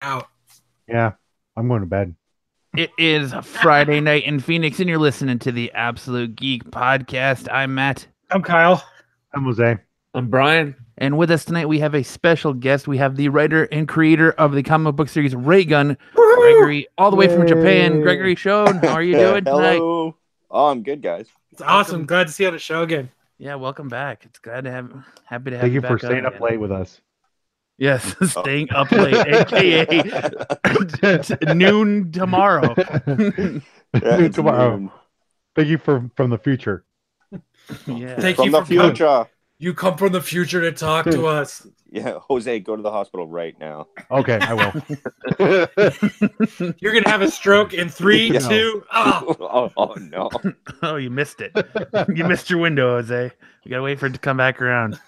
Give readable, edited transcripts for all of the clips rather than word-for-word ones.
out. Yeah, I'm going to bed. It is Friday night in Phoenix, and you're listening to the Absolute Geek Podcast. I'm Matt. I'm Kyle. I'm Jose. I'm Brian. And with us tonight, we have a special guest. We have the writer and creator of the comic book series Raygun, Gregory, all the way from Japan. Gregory Schoen, how are you doing tonight? Hello. Oh, I'm good, guys. It's awesome. Glad to see you on the show again. Yeah, welcome back. It's glad to have happy to have Thank you back for staying up again. late with us. Yes, staying up late, aka noon tomorrow. It's Tomorrow. noon. Thank you from the future. Yeah. Thank From you the for coming. future. You come from the future to talk to us. Yeah, Jose, go to the hospital right now. Okay, I will. You're gonna have a stroke in 3, Yeah. 2. Oh, oh no. Oh, you missed it. You missed your window, Jose. You gotta wait for it to come back around.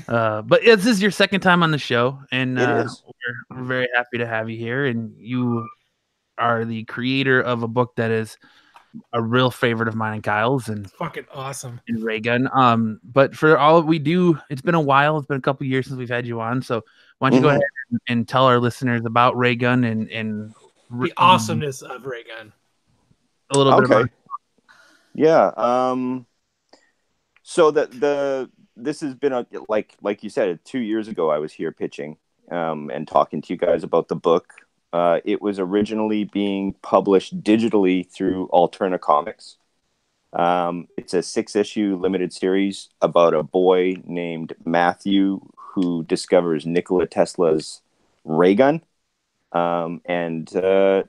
But this is your second time on the show, and It is. we're very happy to have you here. And you are the creator of a book that is a real favorite of mine and Kyle's, and fucking awesome. Raygun. But for all we do, it's been a while. It's been a couple years since we've had you on. So why don't you go ahead and tell our listeners about Raygun and The awesomeness of Raygun. a little bit about. Yeah. So this has been like you said, 2 years ago I was here pitching and talking to you guys about the book. It was originally being published digitally through Alterna Comics. It's a 6-issue limited series about a boy named Matthew who discovers Nikola Tesla's ray gun. And a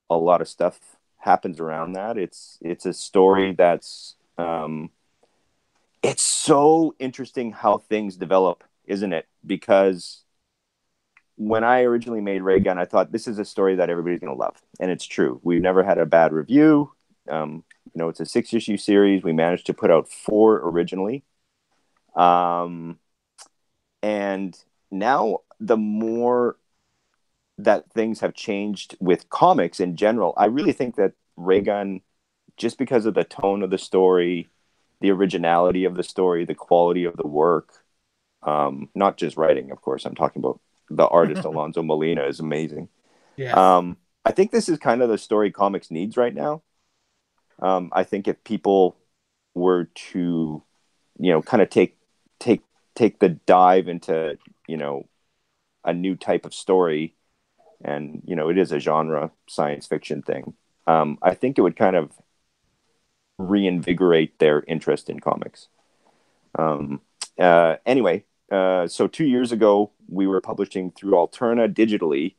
lot of stuff happens around that. It's a story that's it's so interesting how things develop, isn't it? Because when I originally made Raygun, I thought this is a story that everybody's going to love. And it's true. We've never had a bad review. It's a 6-issue series. We managed to put out 4 originally. And now the more that things have changed with comics in general, I really think that Raygun, just because of the tone of the story, the originality of the story, the quality of the work, not just writing, of course, I'm talking about the artist Alonso Molina is amazing. Yeah. I think this is kind of the story comics needs right now. I think if people were to, kind of take the dive into, a new type of story, and, it is a genre science fiction thing. I think it would kind of reinvigorate their interest in comics. Anyway, so 2 years ago, we were publishing through Alterna digitally,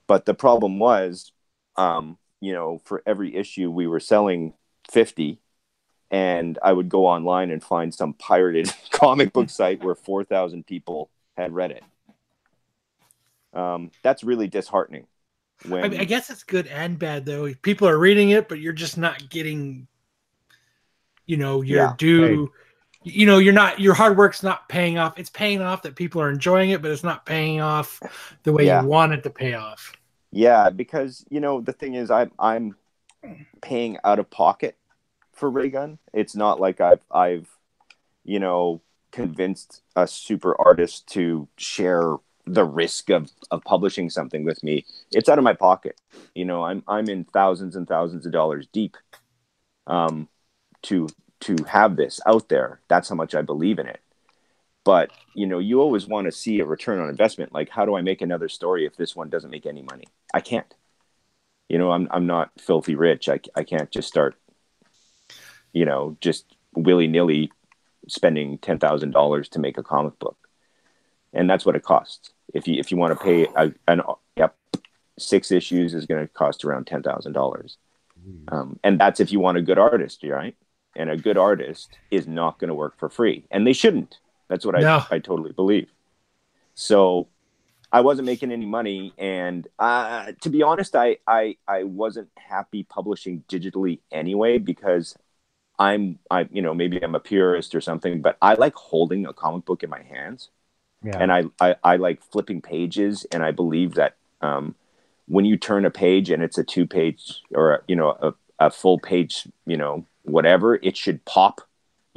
but the problem was, for every issue we were selling 50, and I would go online and find some pirated comic book site where 4,000 people had read it. That's really disheartening. I guess it's good and bad, though. People are reading it, but you're just not getting, your due. Right. Your hard work's not paying off. It's paying off that people are enjoying it, but it's not paying off the way you want it to pay off. Yeah, because the thing is, I'm paying out of pocket for Raygun. It's not like I've convinced a super artist to share the risk of publishing something with me. It's out of my pocket. I'm in thousands and thousands of dollars deep to have this out there. That's how much I believe in it. But, you always want to see a return on investment. Like, how do I make another story if this one doesn't make any money? I can't. I'm not filthy rich. I can't just start, just willy-nilly spending $10,000 to make a comic book. And that's what it costs. If you want to pay 6 issues is going to cost around $10,000. And that's if you want a good artist, right? And a good artist is not going to work for free, and they shouldn't. That's what I totally believe. So I wasn't making any money, and to be honest, I wasn't happy publishing digitally anyway, because maybe I'm a purist or something, but I like holding a comic book in my hands. Yeah. And I like flipping pages, and I believe that when you turn a page and it's a 2-page or a full page, whatever, it should pop.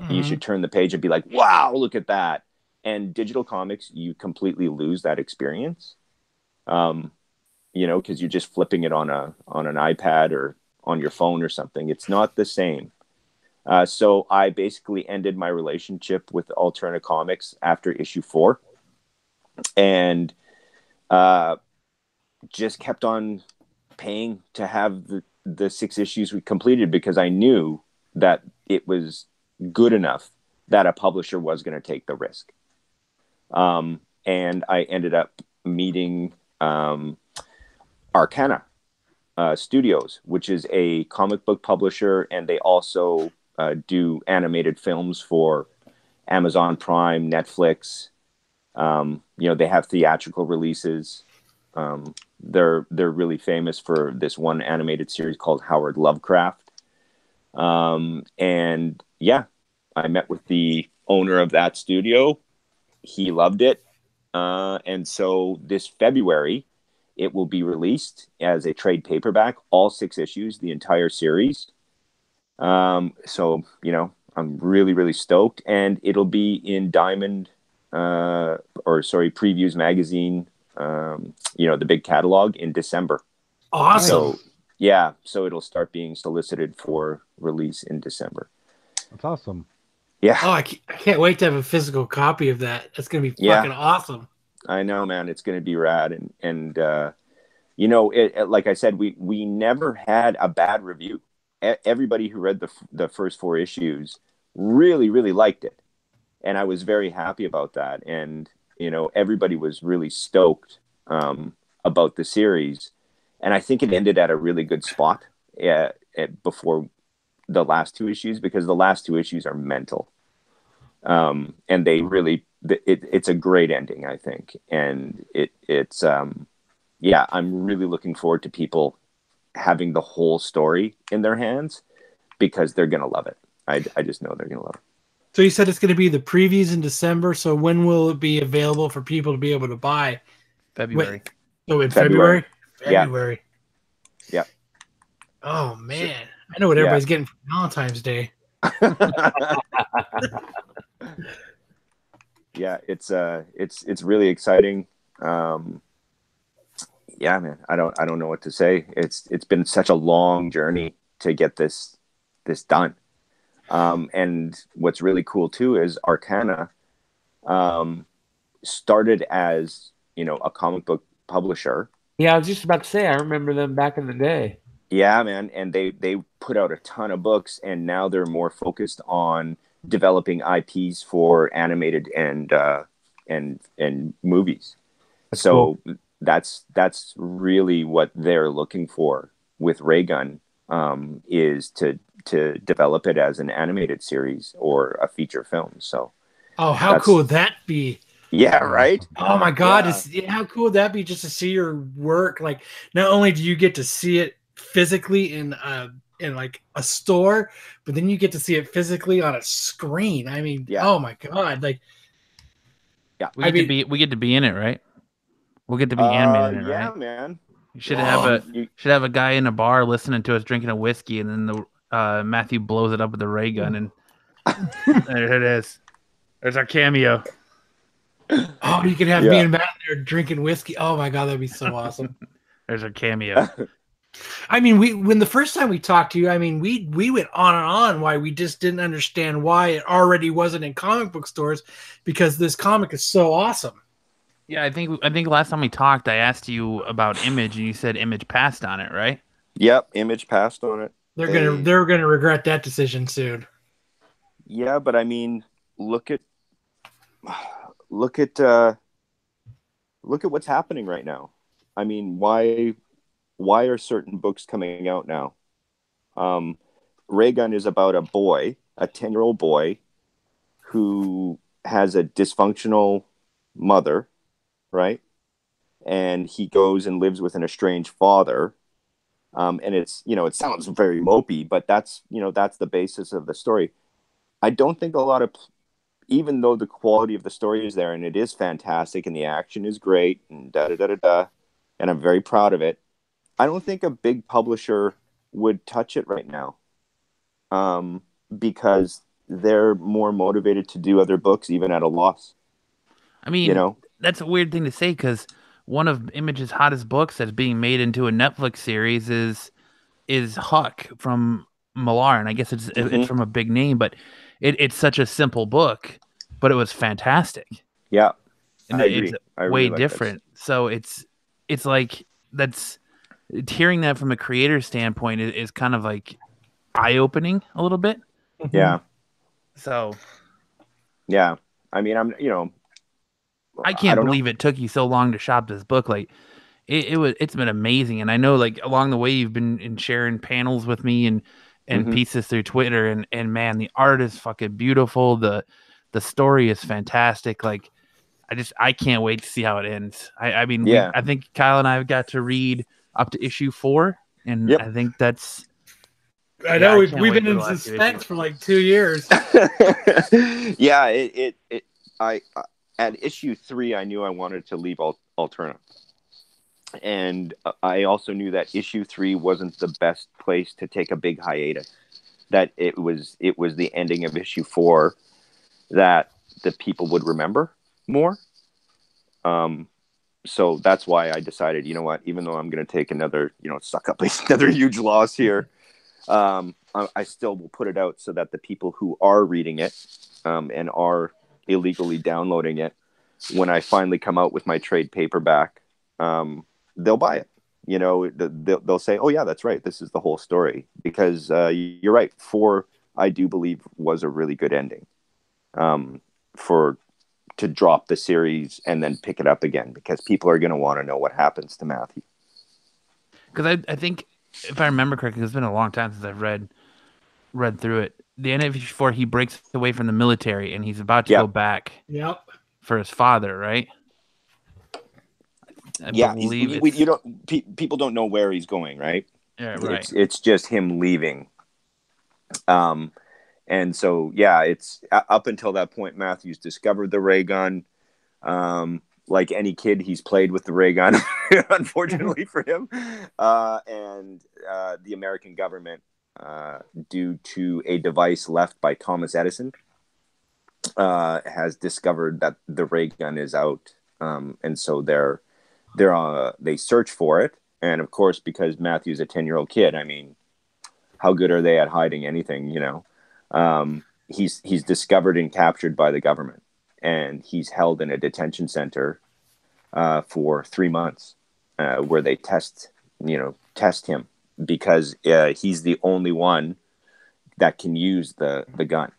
Mm-hmm. You should turn the page and be like, wow, look at that. And digital comics, you completely lose that experience. Because you're just flipping it on an iPad or on your phone or something. It's not the same. So I basically ended my relationship with Alterna Comics after issue 4, and just kept on paying to have the 6 issues we completed, because I knew that it was good enough that a publisher was going to take the risk. And I ended up meeting Arcana Studios, which is a comic book publisher, and they also do animated films for Amazon Prime, Netflix. They have theatrical releases. They're really famous for this one animated series called Howard Lovecraft. And yeah, I met with the owner of that studio. He loved it. And so this February, it will be released as a trade paperback, all 6 issues, the entire series. So, I'm really, really stoked. And it'll be in Diamond, Previews Magazine, the big catalog in December. Awesome. So it'll start being solicited for release in December. That's awesome. Yeah. Oh, I can't wait to have a physical copy of that. That's going to be fucking awesome. I know, man. It's going to be rad. And like I said, we never had a bad review. Everybody who read the first 4 issues really, really liked it. And I was very happy about that. And, everybody was really stoked about the series. And I think it ended at a really good spot before the last 2 issues, because the last 2 issues are mental. And they really, it's a great ending, I think. And it's I'm really looking forward to people having the whole story in their hands, because they're going to love it. I just know they're going to love it. So you said it's going to be the previews in December. So when will it be available for people to be able to buy? February. In February? February. Yeah. Oh, man. I know what everybody's getting for Valentine's Day. Yeah, it's really exciting. Yeah, man, I don't know what to say. It's been such a long journey to get this done. And what's really cool too is Arcana started as, a comic book publisher. Yeah, I was just about to say, I remember them back in the day. Yeah, man, and they put out a ton of books, and now they're more focused on developing IPs for animated and movies. That's so cool. That's really what they're looking for with Raygun, is to develop it as an animated series or a feature film. So, how cool would that be? Yeah, right. Oh my God, how cool would that be just to see your work? Like, not only do you get to see it physically in like a store, but then you get to see it physically on a screen. I mean, oh my God, like, we get to be in it, right? We'll get to be animated in it, right? Yeah, man. You should have a guy in a bar listening to us drinking a whiskey, and then Matthew blows it up with the ray gun, and there it is. There's our cameo. Oh, you could have me and Matt there drinking whiskey. Oh my God, that'd be so awesome. There's our cameo. I mean, when the first time we talked to you, I mean, we went on and on why we just didn't understand why it already wasn't in comic book stores, because this comic is so awesome. Yeah, I think last time we talked, I asked you about Image, and you said Image passed on it, right? Yep, Image passed on it. They're gonna regret that decision soon. Yeah, but I mean, look at what's happening right now. I mean, why are certain books coming out now? Raygun is about a 10-year-old boy who has a dysfunctional mother, right? And he goes and lives with an estranged father. And it's, it sounds very mopey, but that's the basis of the story. I don't think even though the quality of the story is there and it is fantastic and the action is great and and I'm very proud of it, I don't think a big publisher would touch it right now, because they're more motivated to do other books, even at a loss. I mean, You know? that's a weird thing to say because one of Image's hottest books that's being made into a Netflix series is Huck from Millar, and I guess it's from a big name, but it's such a simple book, but it was fantastic. Yeah, And I agree. it's I way really like different. So it's like that's hearing that from a creator standpoint is kind of like eye opening a little bit. that. Yeah, So yeah. I mean, I can't don't know. believe it took you so long to shop this book. Like it's been amazing, and I know like along the way you've been sharing panels with me and pieces through Twitter, and man, the art is fucking beautiful. The story is fantastic. Like I can't wait to see how it ends. I mean, Yeah. I think Kyle and I have got to read up to issue 4, and I think that's. I know I can't we've wait been for in the last 2 suspense issues. for like 2 years. Yeah, I at issue 3, I knew I wanted to leave Alterna. And I also knew that issue 3 wasn't the best place to take a big hiatus. That it was the ending of issue 4 that the people would remember more. So that's why I decided, you know what, even though I'm going to take another, suck up another huge loss here, I still will put it out so that the people who are reading it and are illegally downloading it, when I finally come out with my trade paperback, they'll buy it. They'll say, oh yeah, that's right, this is the whole story. Because you're right, 4, I do believe, was a really good ending to drop the series and then pick it up again, because people are going to want to know what happens to Matthew. Because I think, if I remember correctly, it's been a long time since I've read through it. The end of issue 4, he breaks away from the military and he's about to go back for his father, right? I believe people don't know where he's going, right? Yeah, right. It's just him leaving. And so, it's up until that point, Matthew's discovered the ray gun. Like any kid, he's played with the ray gun, unfortunately for him. And the American government, due to a device left by Thomas Edison, has discovered that the ray gun is out. And so they search for it. And of course, because Matthew's a 10-year-old kid, I mean, how good are they at hiding anything, He's discovered and captured by the government, and he's held in a detention center for 3 months, where they test him, because he's the only one that can use the gun.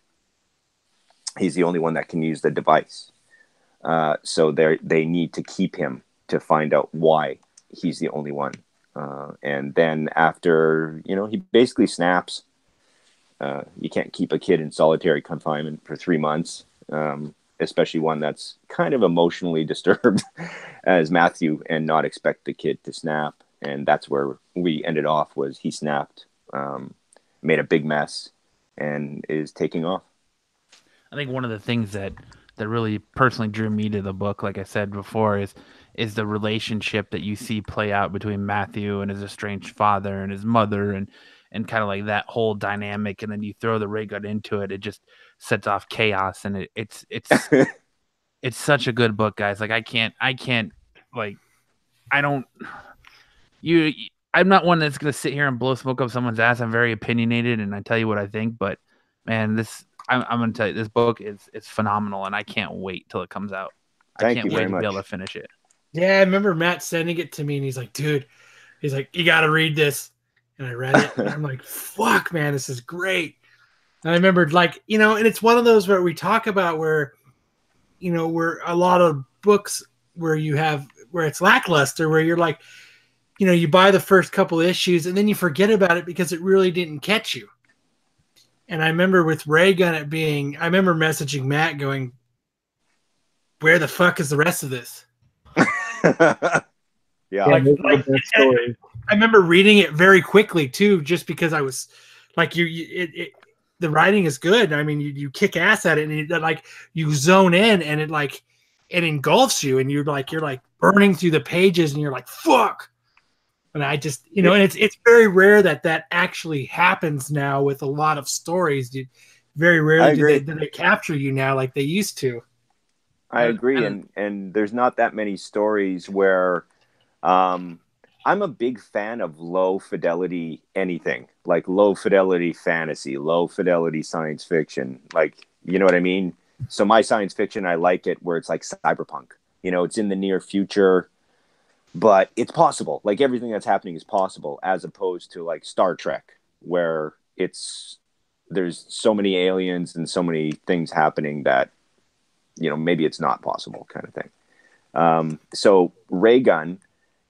He's the only one that can use the device. So they need to keep him to find out why he's the only one. And then after, he basically snaps. You can't keep a kid in solitary confinement for 3 months, especially one that's kind of emotionally disturbed as Matthew, and not expect the kid to snap. And that's where we ended off, was he snapped, made a big mess, and is taking off. I think one of the things that really personally drew me to the book, like I said before, is the relationship that you see play out between Matthew and his estranged father and his mother, and kind of like that whole dynamic. And then you throw the ray gun into it, it just sets off chaos. And it's it's such a good book, guys. Like I'm not one that's going to sit here and blow smoke up someone's ass. I'm very opinionated and I tell you what I think, but man, I'm going to tell you, this book is phenomenal, and I can't wait till it comes out. I can't wait to be able to finish it. Yeah, I remember Matt sending it to me, and he's like, dude, you got to read this. And I read it, and I'm like, fuck, man, this is great. And I remembered, and it's one of those where we talk about where a lot of books where it's lackluster, where you're like, you buy the first couple issues and then you forget about it because it really didn't catch you. And I remember with Raygun I remember messaging Matt going, where the fuck is the rest of this? Yeah. I remember reading it very quickly too, just because I was like, the writing is good. I mean, you kick ass at it, and you zone in, and it engulfs you, and you're like burning through the pages, and you're like, fuck. And I just, and it's very rare that actually happens now with a lot of stories. Very rarely do they capture you now like they used to. I agree, and there's not that many stories where I'm a big fan of low fidelity anything, like low fidelity fantasy, low fidelity science fiction, like, you know what I mean? So my science fiction, I like it where it's like cyberpunk, it's in the near future, but it's possible. Like everything that's happening is possible, as opposed to like Star Trek, where there's so many aliens and so many things happening that, maybe it's not possible, kind of thing. So Raygun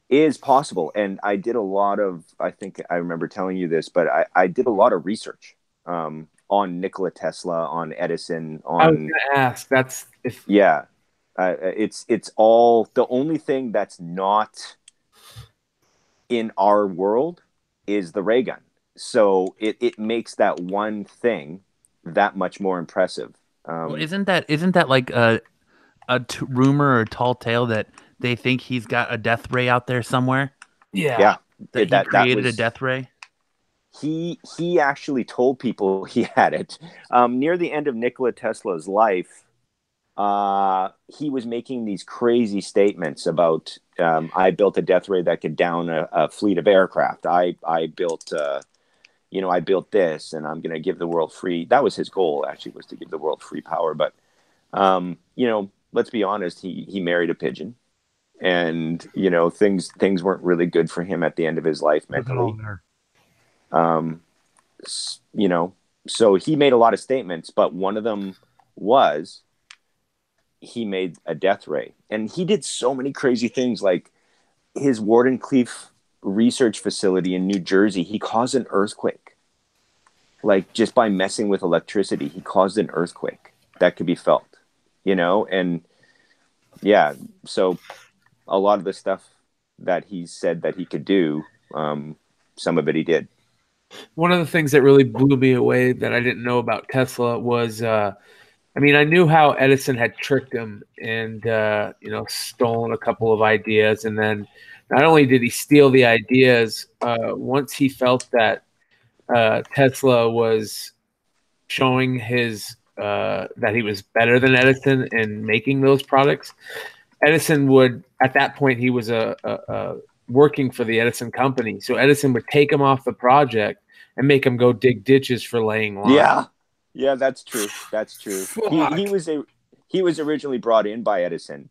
is possible. And I did a lot of, I think I remember telling you this, but I did a lot of research on Nikola Tesla, on Edison, on... I was going to ask, it's all, the only thing that's not in our world is the ray gun. So it makes that one thing that much more impressive. Well, isn't that like a rumor or tall tale that they think he's got a death ray out there somewhere? Yeah. That he created a death ray? He actually told people he had it. Near the end of Nikola Tesla's life, he was making these crazy statements about, I built a death ray that could down a fleet of aircraft. I built... I built this and I'm going to give the world free. That was his goal, actually, was to give the world free power. But, let's be honest, he married a pigeon, and, things weren't really good for him at the end of his life mentally. So he made a lot of statements, but one of them was he made a death ray, and he did so many crazy things, like his Wardenclyffe research facility in New Jersey, he caused an earthquake. Like, just by messing with electricity, he caused an earthquake that could be felt, and yeah, so a lot of the stuff that he said that he could do, some of it he did. One of the things that really blew me away that I didn't know about Tesla was, I knew how Edison had tricked him and, stolen a couple of ideas. And then not only did he steal the ideas, once he felt that Tesla was showing that he was better than Edison in making those products, Edison would, at that point, he was working for the Edison company. So Edison would take him off the project and make him go dig ditches for laying lines. Yeah, that's true. That's true. He was originally brought in by Edison.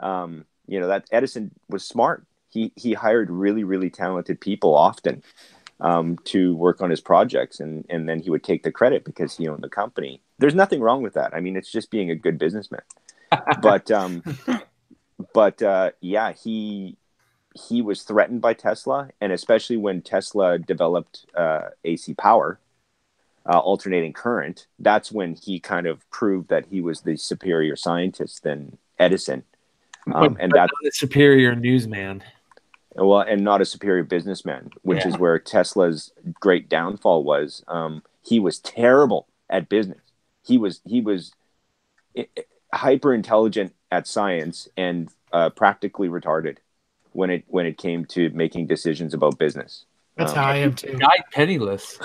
That Edison was smart. He hired really, really talented people often to work on his projects, and then he would take the credit because he owned the company. There's nothing wrong with that. I mean, it's just being a good businessman. But he was threatened by Tesla, and especially when Tesla developed AC power, alternating current, that's when he kind of proved that he was the superior scientist than Edison. But that's the superior newsman. Well, and not a superior businessman, which is where Tesla's great downfall was. He was terrible at business. He was hyper intelligent at science and practically retarded when it came to making decisions about business. That's how I am too. He died penniless.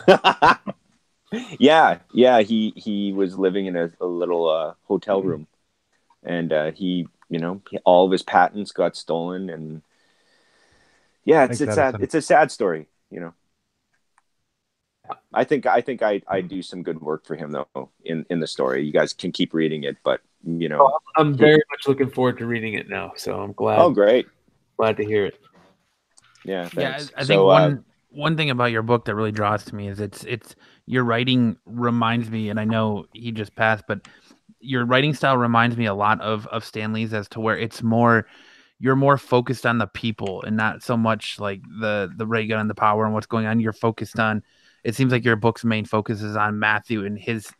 Yeah. He was living in a little hotel room, and all of his patents got stolen, and it's a sad story. I think I do some good work for him though in the story. You guys can keep reading it, but I'm very much looking forward to reading it now. So I'm glad. Oh, great! Glad to hear it. Yeah, thanks. I think one thing about your book that really draws to me is it's your writing reminds me, and I know he just passed, but your writing style reminds me a lot of Stanley's, as to where you're more focused on the people and not so much like the ray gun and the power and what's going on. You're focused on, it seems like your book's main focus is on Matthew and his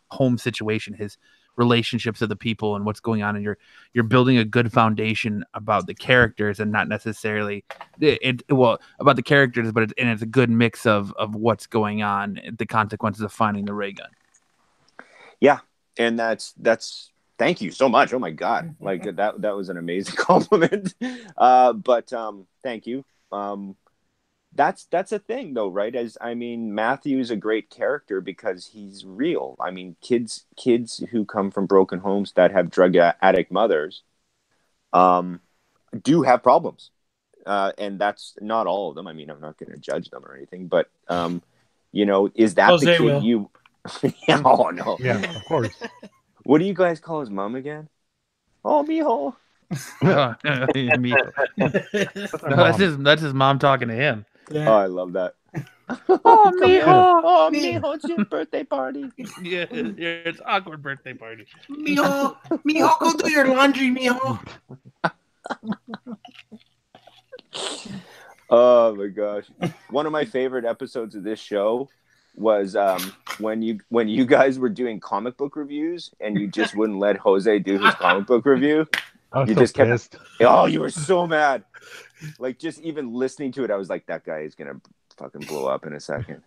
home situation, his relationships with the people and what's going on. And you're building a good foundation about the characters, and not necessarily about the characters, but it's a good mix of what's going on, the consequences of finding the ray gun. Yeah. And that's thank you so much. Oh my God. Like that was an amazing compliment. But thank you. that's a thing though, right? Matthew's a great character because he's real. I mean, kids who come from broken homes that have drug addict mothers do have problems. And that's not all of them. I mean, I'm not going to judge them or anything, but is that Jose the kid will. you yeah, oh no. Yeah, of course. What do you guys call his mom again? Oh, mijo. That's his mom talking to him. Yeah. Oh, I love that. Oh, mijo. Oh, mijo, it's your birthday party. Yeah, it's awkward birthday party. Mijo, go do your laundry, mijo. Oh my gosh. One of my favorite episodes of this show was when you guys were doing comic book reviews and you just wouldn't let Jose do his comic book review. I was You so just kept- pissed. Oh, you were so mad. Like, just even listening to it, I was like, that guy is gonna fucking blow up in a second.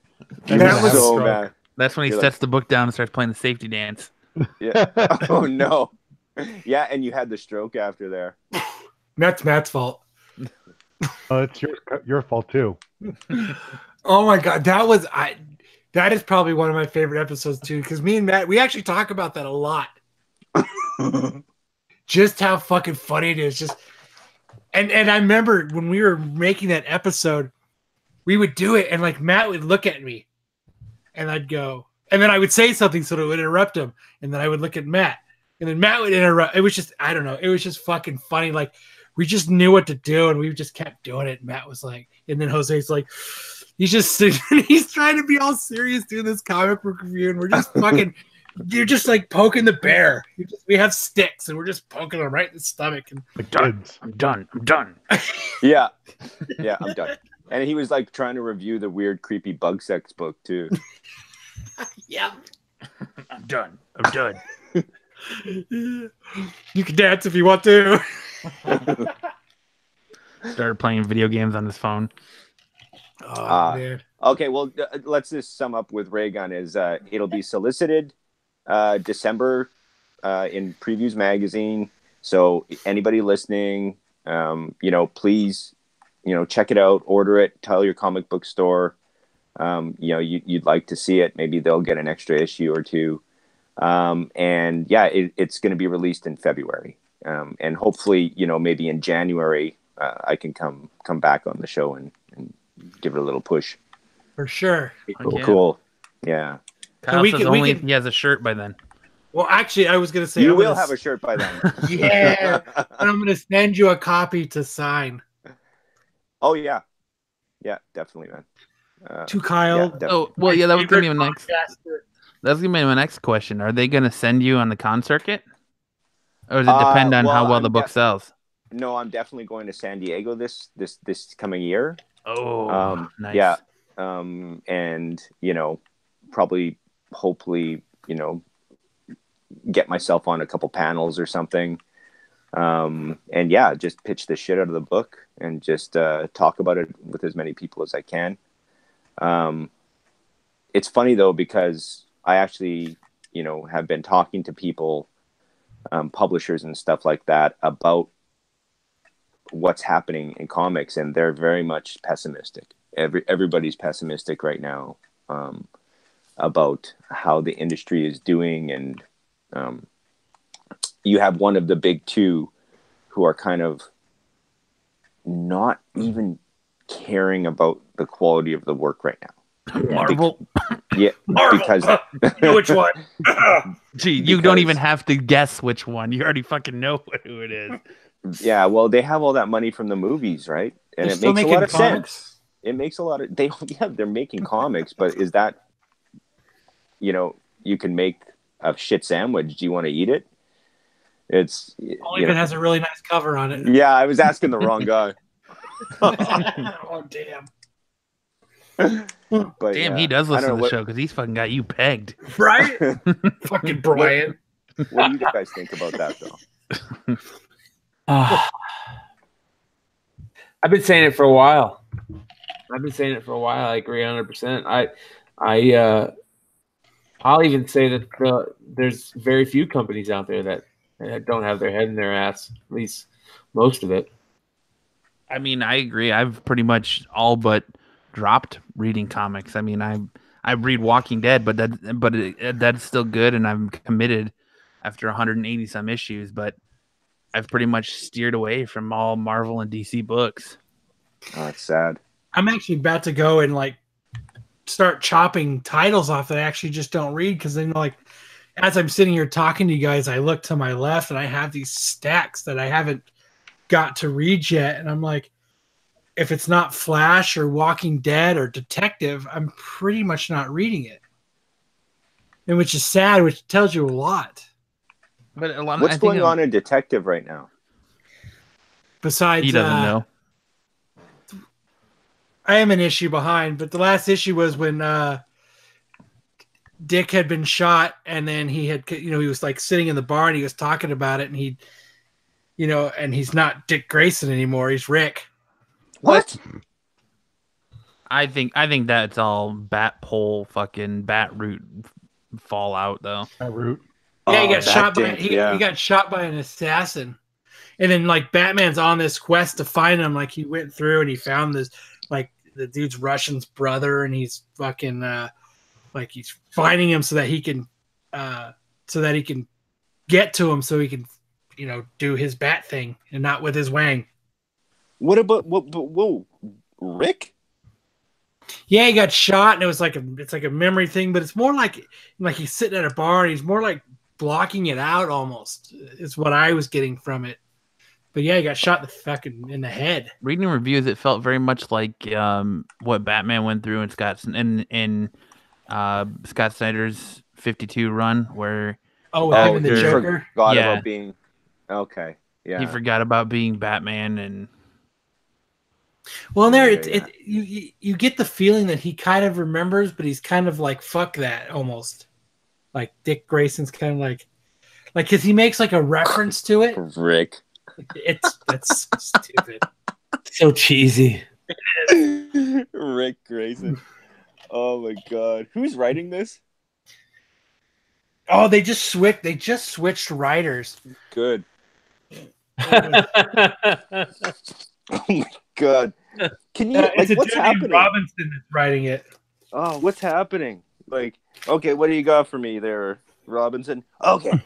You That were was so stroke. mad. That's when he You're sets the book down and starts playing the safety dance. Yeah. Oh no. Yeah, and you had the stroke after there. That's Matt's fault. It's your fault too. Oh my god, that is probably one of my favorite episodes too, because me and Matt, we actually talk about that a lot. Just how fucking funny it is. Just and I remember when we were making that episode, we would do it and like Matt would look at me and I'd go, and then I would say something so that it would interrupt him, and then I would look at Matt, and then Matt would interrupt. It was just, I don't know, it was just fucking funny. Like, we just knew what to do and we just kept doing it. And Matt was like, and then Jose's like, he's just sitting, he's trying to be all serious doing this comic book review, and we're just fucking, you're just like poking the bear. We have sticks and we're just poking him right in the stomach. And The kids. I'm done. Yeah. Yeah, I'm done. And he was like trying to review the weird, creepy bug sex book too. yeah, I'm done. you can dance if you want to. Started playing video games on his phone. Oh man. Okay, well, let's just sum up with Raygun is it'll be solicited December in Previews Magazine. So anybody listening, please, check it out, order it, tell your comic book store, you'd like to see it. Maybe they'll get an extra issue or two. And yeah, it's going to be released in February. And hopefully, maybe in January, I can come back on the show and give it a little push. For sure. Cool. Yeah. Kyle we says can- only if he has a shirt by then. Well, actually, I was going to say, You I'm will gonna have a shirt by then. Yeah. And I'm going to send you a copy to sign. Oh, yeah. Yeah, definitely, man. To Kyle. Yeah, definitely. Oh, well, yeah, that was going to be my next. Podcaster. That's gonna be my next question. Are they gonna send you on the con circuit, or does it depend on how well the book sells? No, I'm definitely going to San Diego this coming year. Oh, nice. Yeah. And probably, hopefully, get myself on a couple panels or something. And yeah, just pitch the shit out of the book and just talk about it with as many people as I can. It's funny though, because I actually, have been talking to people, publishers and stuff like that about what's happening in comics, and they're very much pessimistic. Everybody's pessimistic right now about how the industry is doing, and you have one of the big two who are kind of not even caring about the quality of the work right now. Marvel. Yeah, Marvel. because You know which one? Gee, you don't even have to guess which one. You already fucking know who it is. yeah, well, they have all that money from the movies, right? And They're it still makes a making lot of comics. sense. It makes a lot of they're making comics, but is that you can make a shit sandwich? Do you want to eat it? It's Only if it has a really nice cover on it. yeah. I was asking the wrong guy. Oh damn! But Damn, yeah, he does I listen to don't the know show because he's fucking got you pegged. Right? Fucking Brian. What do you guys think about that, though? I've been saying it for a while. I agree 100%. I'll even say that there's very few companies out there that don't have their head in their ass, at least most of it. I mean, I agree. I've pretty much all but dropped reading comics. I mean, I read Walking Dead, but that's still good, and I'm committed after 180 some issues. But I've pretty much steered away from all Marvel and DC books. Oh, it's sad. I'm actually about to go and like start chopping titles off that I actually just don't read, because then like as I'm sitting here talking to you guys, I look to my left and I have these stacks that I haven't got to read yet, and I'm like, if it's not Flash or Walking Dead or Detective, I'm pretty much not reading it, and which is sad, which tells you a lot. But a lot. What's going on in Detective right now? Besides, he doesn't know. I am an issue behind, but the last issue was when Dick had been shot, and then he had, he was like sitting in the bar and he was talking about it, and he, and he's not Dick Grayson anymore. He's Rick. What? I think that's all bat pole fucking bat root fallout though. That root. Yeah, he got shot by Dick, yeah. he got shot by an assassin, and then like Batman's on this quest to find him. Like he went through and he found this like the dude's Russian's brother, and he's fucking like he's finding him so that he can get to him, so he can do his bat thing and not with his wang. What about whoa, Rick? Yeah, he got shot, and it was like it's like a memory thing, but it's more like he's sitting at a bar and he's more like blocking it out almost. Is what I was getting from it. But yeah, he got shot in the head. Reading reviews, it felt very much like what Batman went through in Scott Snyder's 52 run, where him and the Joker forgot about being okay. Yeah, he forgot about being Batman, and well, you get the feeling that he kind of remembers, but he's kind of like fuck that almost. Like Dick Grayson's kind of like because he makes like a reference to it. Rick. That's stupid. So cheesy. Rick Grayson. Oh my god. Who's writing this? Oh, they just switched writers. Good. Oh my god. Can you what's happening? Robinson is writing it. Oh, what's happening? Like, okay, what do you got for me there, Robinson? Okay.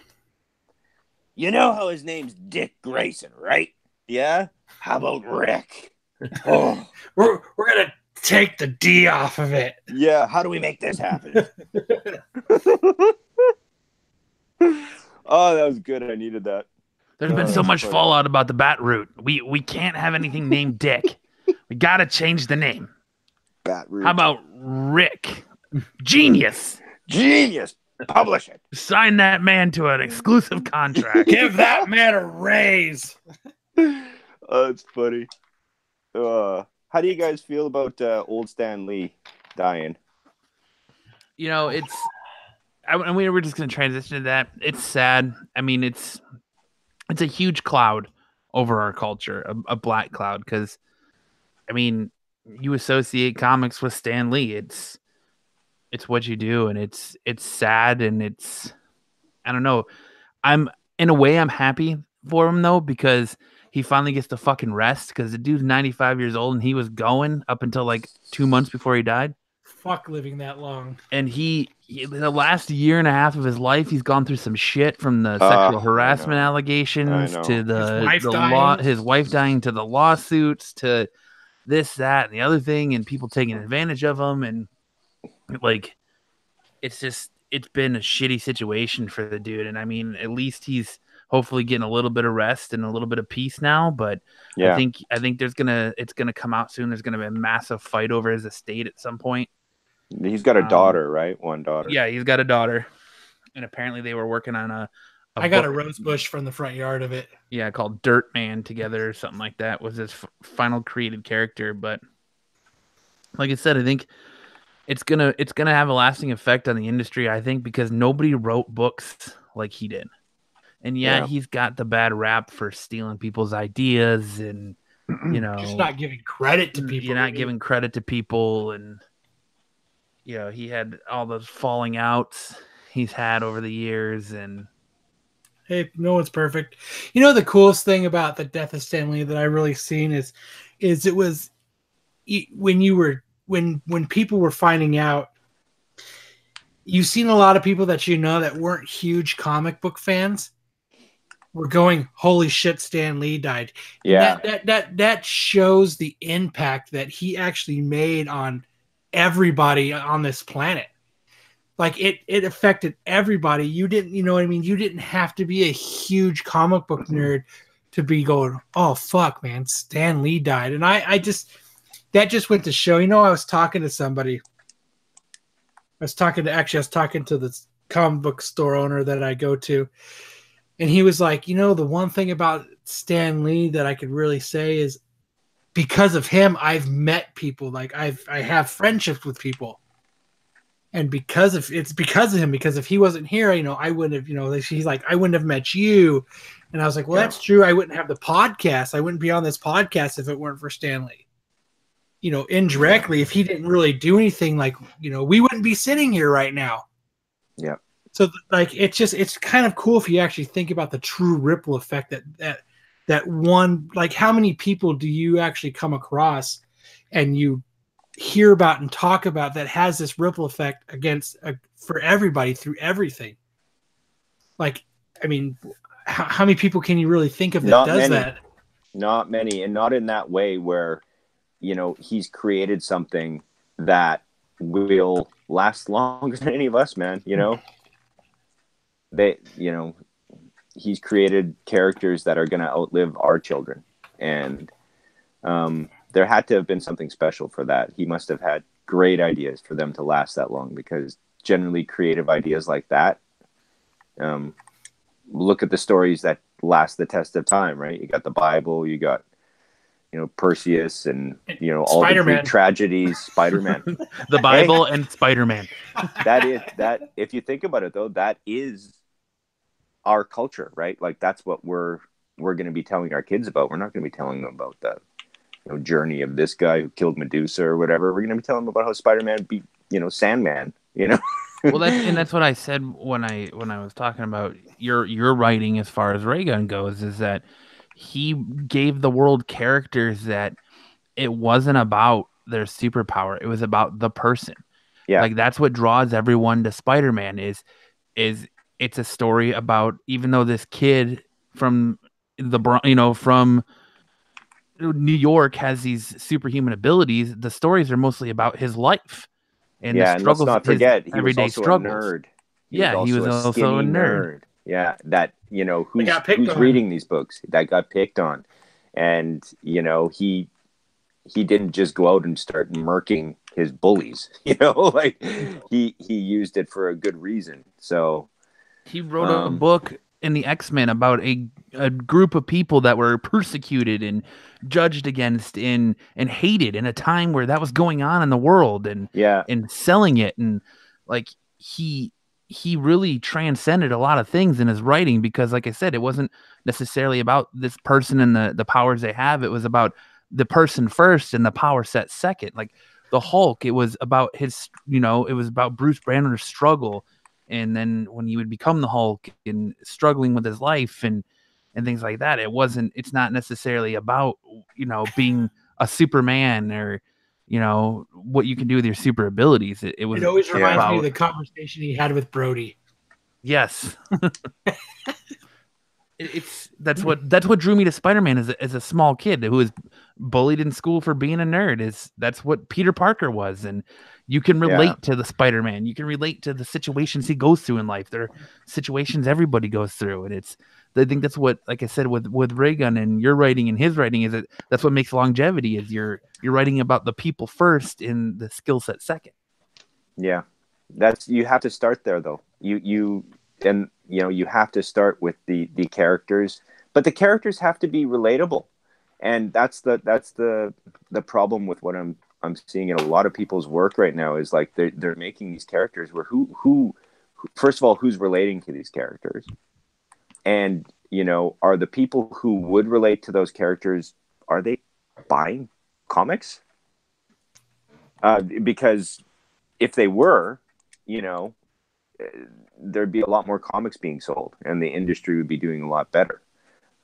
You know how his name's Dick Grayson, right? Yeah? How about Rick? Oh. We're gonna take the D off of it. Yeah, how do we make this happen? Oh, that was good. I needed that. There's been so much fallout about the bat root. We can't have anything named Dick. We gotta change the name. Bat root. How about Rick? Genius. Publish it. Sign that man to an exclusive contract. Give that man a raise. Oh, that's funny. How do you guys feel about old Stan Lee dying? And we were just going to transition to that. It's sad. I mean, it's a huge cloud over our culture, a black cloud, because, I mean, you associate comics with Stan Lee. It's what you do, and it's sad, and I don't know. In a way, I'm happy for him though, because he finally gets to fucking rest, because the dude's 95 years old and he was going up until like 2 months before he died. Fuck living that long. And he the last year and a half of his life, he's gone through some shit, from the sexual harassment allegations to his wife dying, to the lawsuits, to this, that, and the other thing, and people taking advantage of him, and like it's been a shitty situation for the dude. And I mean, at least he's hopefully getting a little bit of rest and a little bit of peace now. But yeah, I think it's gonna come out soon. There's gonna be a massive fight over his estate at some point. He's got a daughter, right? One daughter. Yeah, he's got a daughter, and apparently they were working on I got a rose bush from the front yard of it. Yeah, called Dirt Man together or something like that was his final created character. But like I said, I think it's gonna have a lasting effect on the industry, I think, because nobody wrote books like he did. And he's got the bad rap for stealing people's ideas, and just not giving credit to people. You're not giving credit to people, and he had all those falling outs he's had over the years. And hey, no one's perfect. The coolest thing about the death of Stan Lee that I really seen is it was when when people were finding out, you've seen a lot of people that that weren't huge comic book fans were going, "Holy shit, Stan Lee died." Yeah. And that shows the impact that he actually made on everybody on this planet. Like it affected everybody. You didn't, you know what I mean? You didn't have to be a huge comic book nerd to be going, "Oh fuck, man, Stan Lee died." And I just went to show. I was talking to somebody. I was talking to the comic book store owner that I go to, and he was like, the one thing about Stan Lee that I could really say is because of him, I've met people. Like I have friendships with people. And it's because of him, because if he wasn't here, I wouldn't have, he's like, I wouldn't have met you. And I was like, well, that's true. I wouldn't have the podcast. I wouldn't be on this podcast if it weren't for Stanley. Indirectly, if he didn't really do anything, like, we wouldn't be sitting here right now. Yeah. So like, it's kind of cool if you actually think about the true ripple effect that one, like how many people do you actually come across and you hear about and talk about that has this ripple effect for everybody through everything. Like, I mean, how many people can you really think of that does that? Not many, and not in that way where, he's created something that will last longer than any of us, man. He's created characters that are going to outlive our children. And, there had to have been something special for that. He must have had great ideas for them to last that long, because generally creative ideas like that, look at the stories that last the test of time, right? You got the Bible, you got, Perseus and, all the Greek tragedies, Spider-Man. The Bible and Spider-Man. That if you think about it, though, that is our culture, right? Like that's what we're going to be telling our kids about. We're not going to be telling them about the journey of this guy who killed Medusa or whatever. We're going to be telling them about how Spider-Man beat, Sandman, Well, that's what I said when I was talking about your writing as far as Raygun goes, is that he gave the world characters that it wasn't about their superpower. It was about the person. Yeah. Like that's what draws everyone to Spider-Man is it's a story about, even though this kid from from New York has these superhuman abilities, the stories are mostly about his life and the struggles. And let's not forget, he everyday was also struggles. a nerd. He was also a nerd. Yeah, that who's reading these books that got picked on, and he didn't just go out and start murking his bullies. Like he used it for a good reason. So he wrote a book in the X-Men about a group of people that were persecuted and judged against and hated in a time where that was going on in the world, and selling it, and like he really transcended a lot of things in his writing, because like I said, it wasn't necessarily about this person and the powers they have. It was about the person first and the power set second. Like the Hulk, it was about his, it was about Bruce Banner's struggle. And then when he would become the Hulk and struggling with his life and things like that, it's not necessarily about, being a Superman or, what you can do with your super abilities. It always reminds me of the conversation he had with Brody. Yes. That's what drew me to Spider-Man as a small kid who was bullied in school for being a nerd. That's what Peter Parker was. And you can relate to the Spider-Man. You can relate to the situations he goes through in life. There are situations everybody goes through. And I think that's what, like I said, with Raygun and your writing and his writing, is that's what makes longevity, is you're writing about the people first and the skill set second. Yeah. You have to start there though. You have to start with the characters, but the characters have to be relatable. And that's the problem with what I'm seeing in a lot of people's work right now, is like they're making these characters where who first of all, who's relating to these characters? And, are the people who would relate to those characters, are they buying comics? Because if they were, there'd be a lot more comics being sold and the industry would be doing a lot better.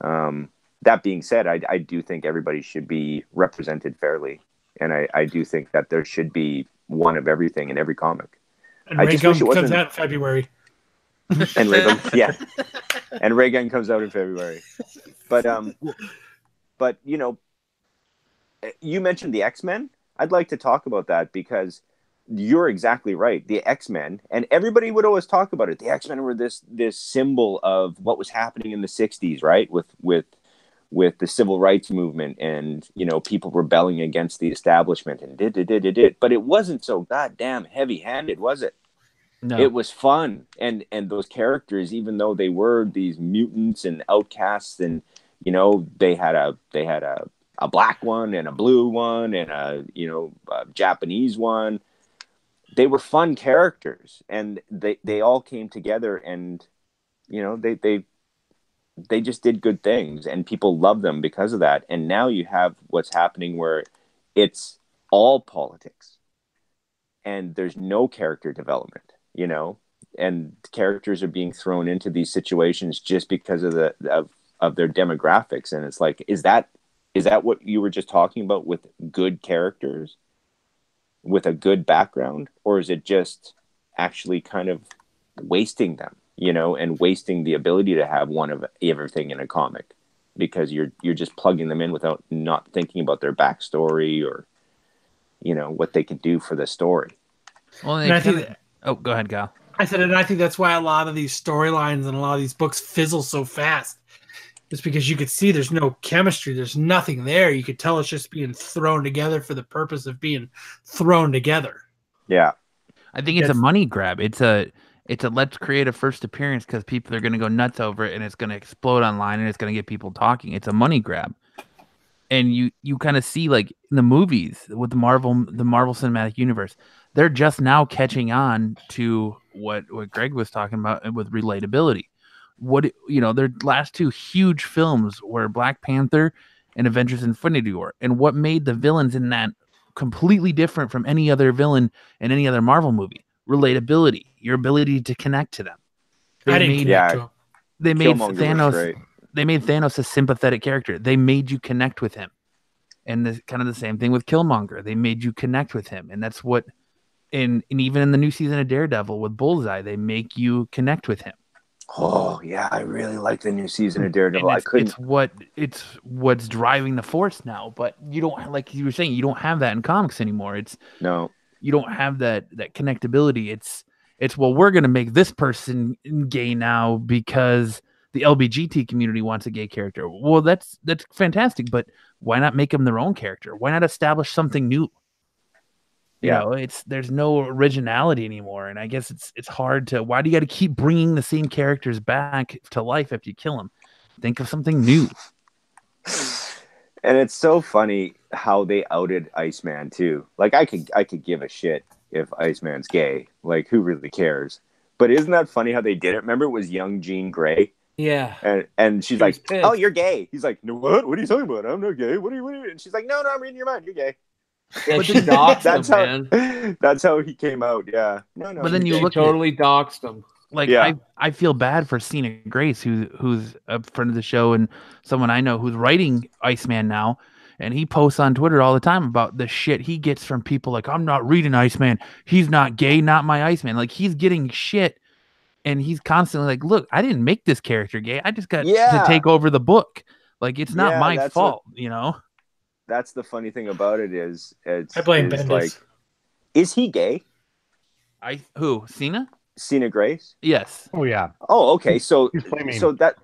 That being said, I do think everybody should be represented fairly And I do think that there should be one of everything in every comic. And I just wish it Raygun comes wasn't. out in February. And Raygun, yeah, and Raygun comes out in February. But you know, you mentioned the X-Men. I'd like to talk about that because you're exactly right. The X-Men, and everybody would always talk about it. The X-Men were this symbol of what was happening in the '60s, right? With the civil rights movement, and you know, people rebelling against the establishment, and did. But it wasn't so goddamn heavy-handed, was it? No. It was fun, and those characters, even though they were these mutants and outcasts, and you know, they had a black one and a blue one and a Japanese one. They were fun characters, and they all came together, and you know, they just did good things, and people love them because of that. And now you have what's happening where it's all politics, and there's no character development. You know, and characters are being thrown into these situations just because of of their demographics. And it's like, is that what you were just talking about with good characters with a good background, or is it just actually kind of wasting them, you know, and wasting the ability to have one of everything in a comic because you're just plugging them in without not thinking about their backstory or, you know, what they can do for the story. Well, And I think oh, go ahead, Gal. I said, and I think that's why a lot of these storylines and a lot of these books fizzle so fast. It's because you could see there's no chemistry. There's nothing there. You could tell it's just being thrown together for the purpose of being thrown together. Yeah. I think it's a money grab. It's a let's create a first appearance because people are going to go nuts over it and it's going to explode online and it's going to get people talking. It's a money grab. And you kind of see, like in the movies with the Marvel Cinematic Universe, they're just now catching on to what Greg was talking about with relatability. Their last two huge films were Black Panther and Avengers Infinity War. And what made the villains in that completely different from any other villain in any other Marvel movie? Relatability, your ability to connect to them. They made Thanos. They made Thanos a sympathetic character. They made you connect with him. And kind of the same thing with Killmonger. They made you connect with him. And that's what, and even in the new season of Daredevil with Bullseye, they make you connect with him. Oh yeah, I really like the new season of Daredevil. It's what's driving the force now. But you don't, like you were saying, you don't have that in comics anymore. You don't have that connectability. It's well, we're gonna make this person gay now because the LBGT community wants a gay character. Well, that's fantastic, but why not make them their own character? Why not establish something new? You know, there's no originality anymore, and I guess it's hard to. Why do you got to keep bringing the same characters back to life after you kill them? Think of something new. And it's so funny how they outed Iceman too. Like I could give a shit if Iceman's gay. Like who really cares? But isn't that funny how they did it? Remember it was young Jean Grey? Yeah. And she's like, pissed. "Oh, you're gay." He's like, "No, what? What are you talking about? I'm not gay. What are you?" And she's like, "No, I'm reading your mind. You're gay." Yeah, she doxed him, man. That's how he came out. Yeah. No. But then you look totally doxed him. Like I feel bad for Cena Grace, who's a friend of the show and someone I know who's writing Iceman now, and he posts on Twitter all the time about the shit he gets from people like, "I'm not reading Iceman. He's not gay, not my Iceman." Like he's getting shit, and he's constantly like, "Look, I didn't make this character gay. I just got to take over the book. Like it's not my fault, you know." That's the funny thing about it is I blame Bendis. Like, is he gay? Who? Cena? Cena Grace? Yes. Oh yeah. Oh, okay. So flaming. So that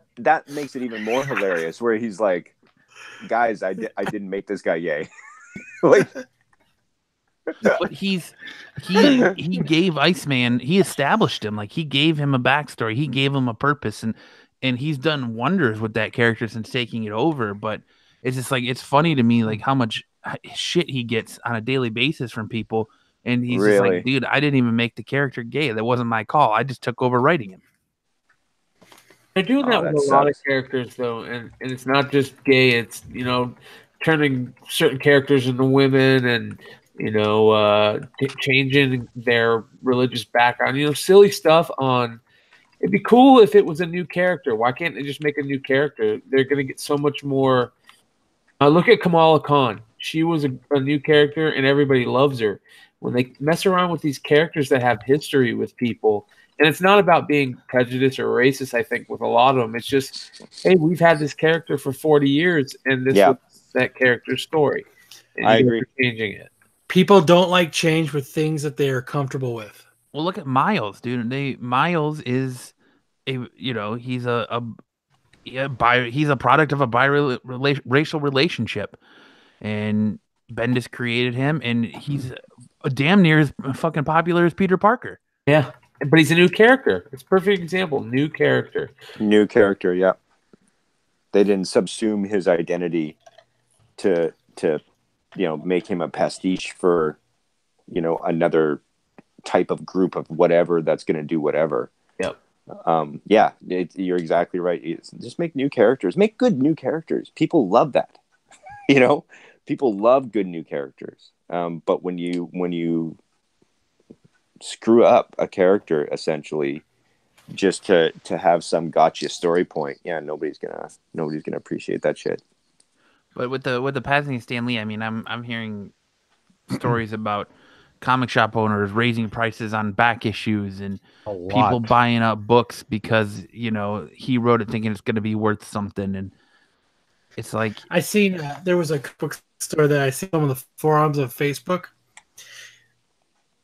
makes it even more hilarious where he's like, "Guys, I didn't make this guy gay." Like but he gave Iceman, he established him, like he gave him a backstory, he gave him a purpose, and he's done wonders with that character since taking it over. But it's just like, it's funny to me like how much shit he gets on a daily basis from people, and he's just like, "Dude, I didn't even make the character gay. That wasn't my call. I just took over writing him." They're doing that with a lot of characters though, and it's not just gay, it's, you know, turning certain characters into women and, you know, changing their religious background, you know, silly stuff on. It'd be cool if it was a new character. Why can't they just make a new character? They're going to get so much more. Look at Kamala Khan. she was a new character and everybody loves her. When they mess around with these characters that have history with people, and it's not about being prejudiced or racist, I think, with a lot of them. It's just, hey, we've had this character for 40 years, and this was that character's story. And I agree. Changing it. People don't like change with things that they are comfortable with. Well, look at Miles, dude. Miles is he's he's a product of a biracial relationship, and Bendis created him, and he's damn near as fucking popular as Peter Parker. Yeah, but he's a new character. It's a perfect example. New character. Yeah. They didn't subsume his identity to make him a pastiche for another type of group of whatever that's going to do whatever. Yep. You're exactly right. Just make new characters. Make good new characters. People love that. People love good new characters. But when you screw up a character essentially just to have some gotcha story point, nobody's gonna appreciate that shit. But with the passing of Stan Lee, I mean, I'm hearing stories about comic shop owners raising prices on back issues and people buying up books because he wrote it thinking it's going to be worth something, and it's like I seen there was a bookstore that I see some of the forums of Facebook.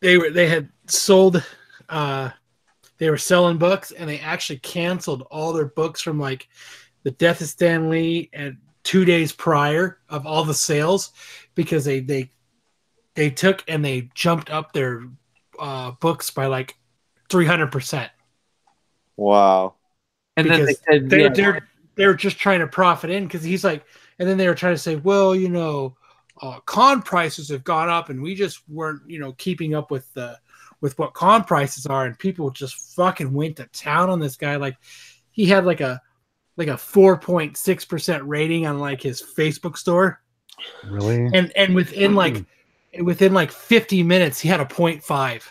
They had sold, they were selling books, and they actually canceled all their books from like the death of Stan Lee and 2 days prior of all the sales because they took and they jumped up their books by like 300%. Wow! And because then they said, they're just trying to profit in because he's like, and then they were trying to say, well, con prices have gone up and we just weren't keeping up with what con prices are, and people just fucking went to town on this guy. Like he had like a 4.6% rating on like his Facebook store. Really? And within like 50 minutes, he had a 0.5.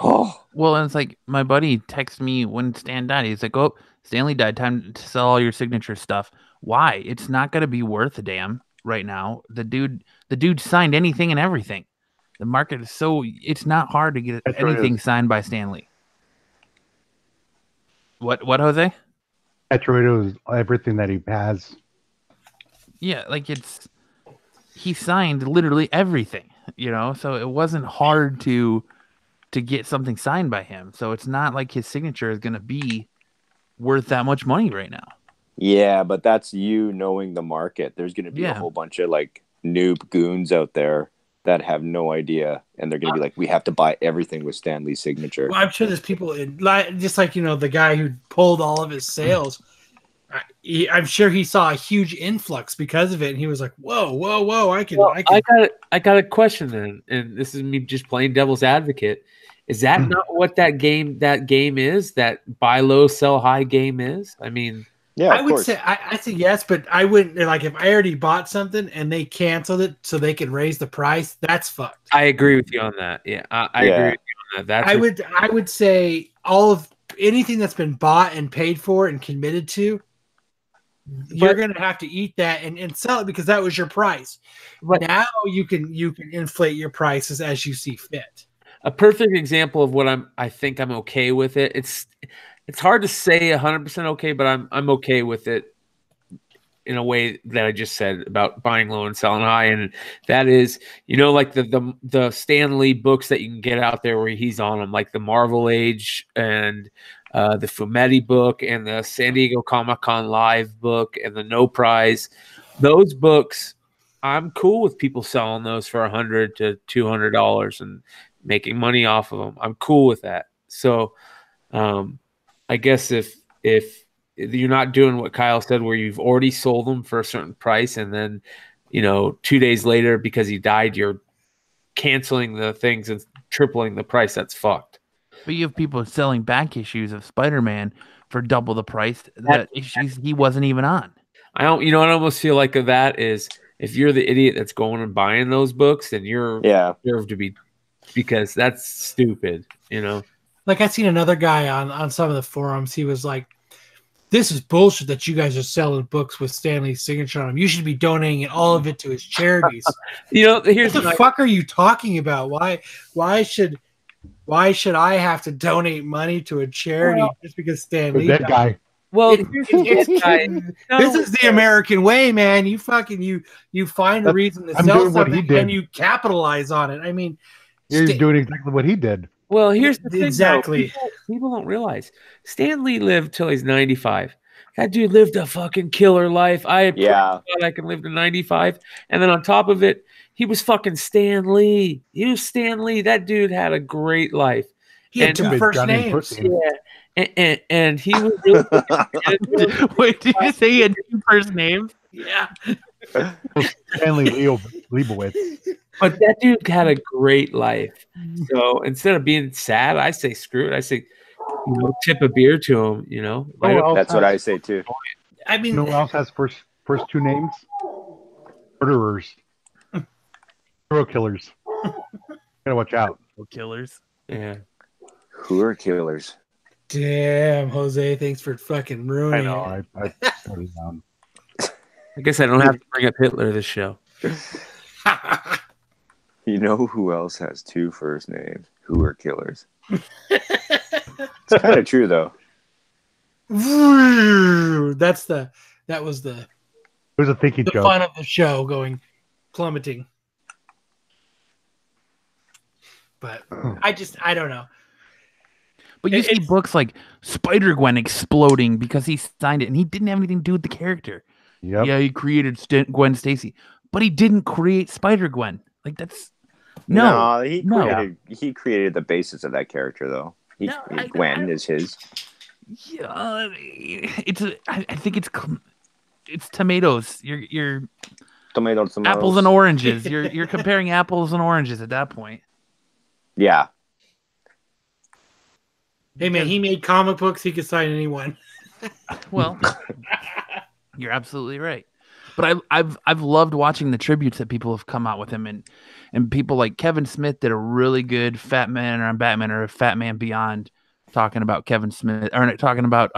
Oh, well, and it's like my buddy texted me when Stan died. He's like, "Oh, Stanley died. Time to sell all your signature stuff." Why? It's not going to be worth a damn right now. The dude signed anything and everything. The market is it's not hard to get anything signed by Stanley. What, Jose? Petrito is everything that he has. Yeah, like he signed literally everything, so it wasn't hard to get something signed by him. So it's not like his signature is going to be worth that much money right now. Yeah, but that's you knowing the market. There's going to be a whole bunch of like noob goons out there that have no idea, and they're going to be like, we have to buy everything with Stanley's signature. Well, I'm sure there's people just like the guy who pulled all of his sales. I'm sure he saw a huge influx because of it, and he was like, "Whoa! I can." I got a question then, and this is me just playing devil's advocate. Is that not what that game is? That buy low, sell high game is? I mean, yeah, I would say I say yes, but I wouldn't like if I already bought something and they canceled it so they can raise the price. That's fucked. I agree with you on that. Yeah, I agree with you on that. I would say all of anything that's been bought and paid for and committed to. You're going to have to eat that and sell it because that was your price. But now you can inflate your prices as you see fit. A perfect example of what I think I'm okay with it. It's hard to say 100% okay, but I'm okay with it in a way that I just said about buying low and selling high, and that is like the Stan Lee books that you can get out there where he's on them, like the Marvel Age and the Fumetti book and the San Diego Comic-Con Live book and the No Prize. Those books, I'm cool with people selling those for $100 to $200 and making money off of them. I'm cool with that. So I guess if you're not doing what Kyle said, where you've already sold them for a certain price, and then 2 days later because he died, you're canceling the things and tripling the price, that's fucked. But you have people selling back issues of Spider-Man for double the price that issues he wasn't even on. I don't, I almost feel like that is if you're the idiot that's going and buying those books, then you're deserve to be, because that's stupid, Like I seen another guy on some of the forums. He was like, this is bullshit that you guys are selling books with Stanley's signature on them. You should be donating all of it to his charities. Here's What the fuck are you talking about? Why should I have to donate money to a charity just because Stan Lee That guy. Well, this is the American way, man. You fucking you find a reason to sell something and you capitalize on it. I mean, He's doing exactly what he did. Well, here's the thing. Exactly. People don't realize Stan Lee lived till he's 95. That dude lived a fucking killer life. I can live to 95. And then on top of it, he was fucking Stan Lee. He was Stan Lee. That dude had a great life. He had two first names. Yeah. And he was really Wait, did you say he had two first names? Yeah. Stanley Leibowitz. But that dude had a great life. So instead of being sad, I say screw it. I say, tip a beer to him. That's what I say too. I mean, who else has first two names? Murderers, serial killers. Gotta watch out. Killers. Yeah. Who are killers? Damn, Jose, thanks for fucking ruining it. I put it down. I guess I don't have to bring up Hitler this show. You know who else has two first names? Who are killers? It's kind of true though. That was the It was a thinking joke. fun of the show going plummeting. But I don't know. But you see books like Spider-Gwen exploding because he signed it, and he didn't have anything to do with the character. Yep. Yeah, he created Gwen Stacy, but he didn't create Spider-Gwen. Like that's he created the basis of that character though. Gwen is his. Yeah, I think it's tomatoes. You're tomatoes. Apples and oranges. You're comparing apples and oranges at that point. Yeah. Hey man, he made comic books. He could sign anyone. Well, you're absolutely right. But I've loved watching the tributes that people have come out with him, and people like Kevin Smith did a really good Fat Man on Batman or Fat Man Beyond, talking about Kevin Smith or talking about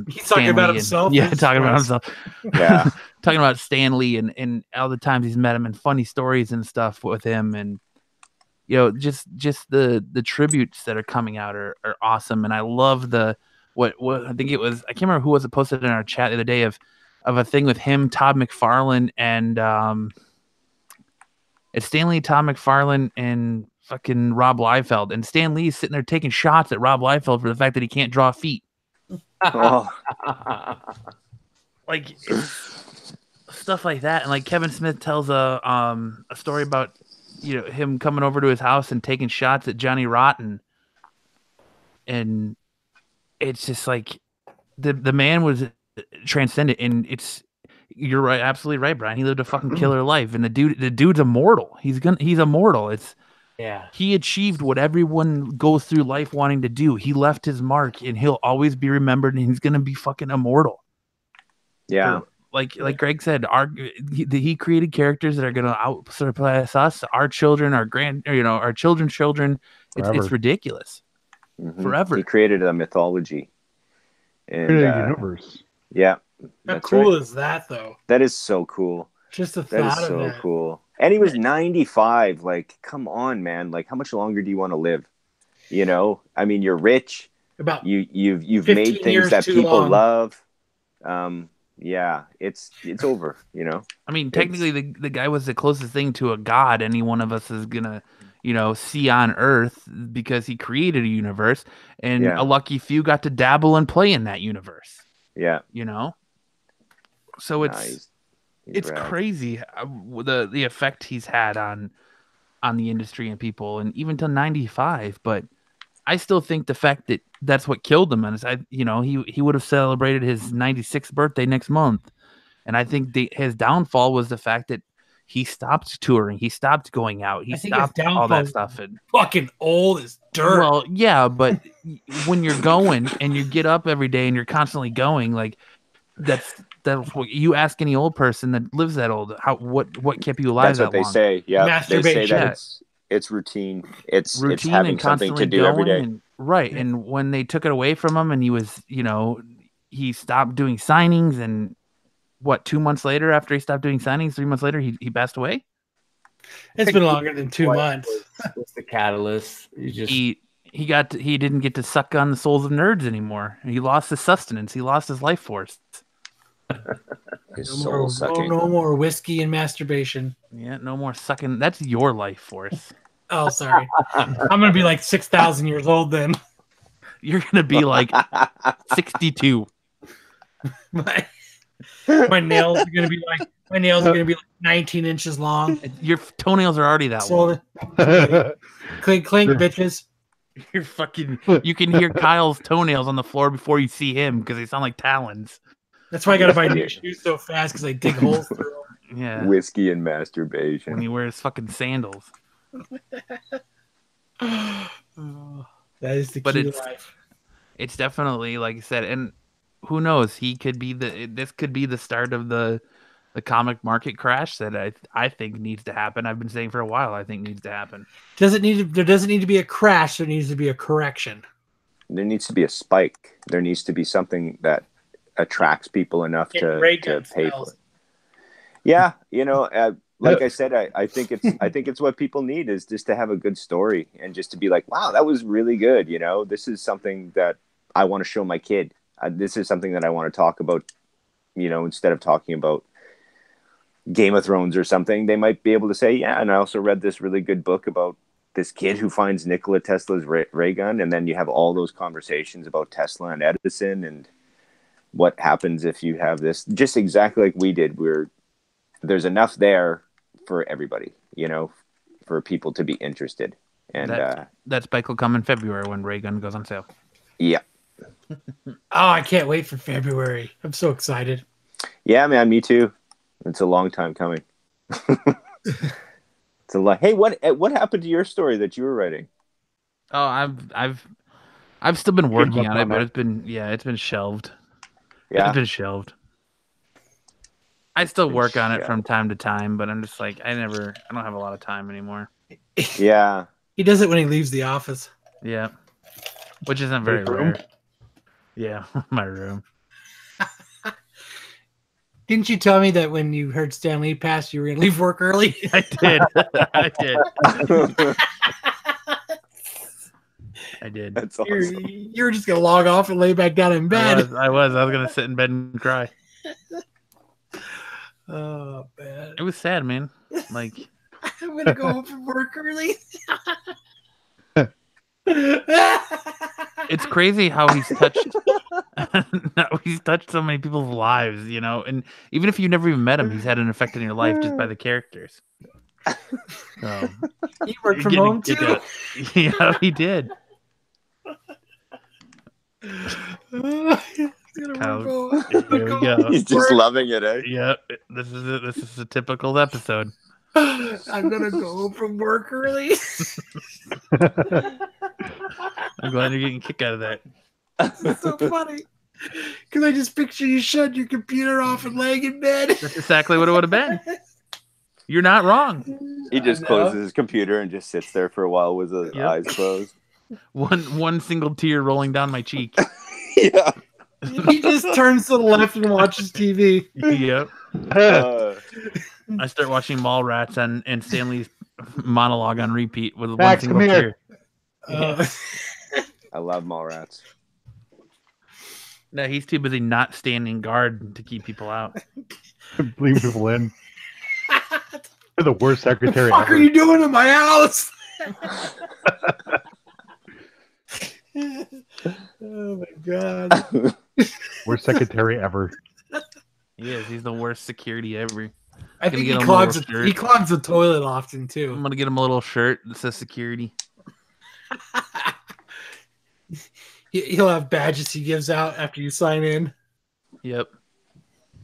he's talking about himself. Yeah, talking about himself. Yeah, talking about Stan Lee and all the times he's met him and funny stories and stuff with him, and just the tributes that are coming out are awesome. And I love what I think it was, I can't remember who was it posted in our chat the other day of a thing with him, Todd McFarlane, and it's Stan Lee, Todd McFarlane, and fucking Rob Liefeld. And Stan Lee's sitting there taking shots at Rob Liefeld for the fact that he can't draw feet. Oh. Like stuff like that. And like Kevin Smith tells a story about him coming over to his house and taking shots at Johnny Rotten, and it's just like the man was transcendent. And you're right, absolutely right, Brian. He lived a fucking killer life, and the dude's immortal. He's immortal. He achieved what everyone goes through life wanting to do. He left his mark, and he'll always be remembered, and he's gonna be fucking immortal. Yeah. Like Greg said, he created characters that are going to out surpass us, our children, our children's children. It's ridiculous. Mm-hmm. Forever. He created a mythology. And universe. Yeah. How cool is that, though? That is so cool. Just the thought of that. That is so cool. And he was 95. Like, come on, man. Like, how much longer do you want to live? I mean, you're rich. You've made things that people love. Yeah, it's over, I mean, technically the guy was the closest thing to a god any one of us is gonna, see on Earth, because he created a universe, and a lucky few got to dabble and play in that universe. Yeah. So it's crazy the effect he's had on the industry and people, and even to 95. But I still think the fact that that's what killed him, and he would have celebrated his 96th birthday next month, and I think his downfall was the fact that he stopped touring, he stopped going out, he stopped all that stuff. And fucking old as dirt. Well, yeah, but when you're going and you get up every day and you're constantly going, like that's what you ask any old person that lives that old. What kept you alive? That's what they say. Yeah, they say that it's routine. It's having and something to do every day. Right. And when they took it away from him and he was, he stopped doing signings, and what, 2 months later, after he stopped doing signings, 3 months later, he passed away. It's been longer than 2 months. Was the catalyst? He didn't get to suck on the souls of nerds anymore. He lost his sustenance. He lost his life force. No more whiskey and masturbation. Yeah, no more sucking. That's your life force. Oh, sorry. I'm gonna be like 6,000 years old then. You're gonna be like 62. My nails are gonna be like 19 inches long. Your toenails are already that long. Clink, clink, bitches. You're fucking. You can hear Kyle's toenails on the floor before you see him because they sound like talons. That's why I gotta buy new shoes so fast because I dig holes through them. Yeah. Whiskey and masturbation. When he wears fucking sandals. That is the key to life. It's definitely, like I said, and who knows? He could be this could be the start of the comic market crash that I think needs to happen. I've been saying for a while. I think needs to happen. There doesn't need to be a crash. There needs to be a correction. There needs to be a spike. There needs to be something that attracts people enough to pay for it. Yeah, like I said, I think it's what people need is just to have a good story and just to be like, wow, that was really good. This is something that I want to show my kid. This is something that I want to talk about. Instead of talking about Game of Thrones or something, they might be able to say, yeah, and I also read this really good book about this kid who finds Nikola Tesla's ray gun, and then you have all those conversations about Tesla and Edison and what happens if you have this, just exactly like we did. There's enough there for everybody, for people to be interested. And that spike will come in February when Raygun goes on sale. Yeah. Oh, I can't wait for February. I'm so excited. Yeah, man, me too. It's a long time coming. It's a lot. Hey, what happened to your story that you were writing? Oh, I've still been working on it, but it's been shelved. Yeah. It's been shelved. I still work on it from time to time, but I'm just like I don't have a lot of time anymore. Yeah. He does it when he leaves the office. Yeah. Which isn't very rare. Yeah, my room. Didn't you tell me that when you heard Stanley pass, you were going to leave work early? I did. I did. That's awesome. You were just going to log off and lay back down in bed. I was going to sit in bed and cry. Oh, man. It was sad, man. Like, I'm going to go home from work early. It's crazy how he's touched so many people's lives, and even if you never even met him, he's had an effect on your life just by the characters. He worked from home too. Yeah, he did. Kyle, here we go. He's just loving it, eh? Yeah, this is a typical episode. I'm gonna go home from work early. I'm glad you're getting a kick out of that. It's so funny because I just picture you shut your computer off and laying in bed. That's exactly what it would have been. You're not wrong. He just closes his computer and just sits there for a while with his eyes closed. One single tear rolling down my cheek. Yeah. He just turns to the left and watches TV. Yep. I start watching Mallrats and Stanley's monologue on repeat with one single tear. I love Mallrats. No, he's too busy not standing guard to keep people out. Leave people in. You're the worst secretary What the fuck ever. are you doing in my house? Oh my god. Worst secretary ever. He is. He's the worst security ever. I think he clogs the toilet often too. I'm gonna get him a little shirt that says security. He'll have badges he gives out after you sign in. Yep.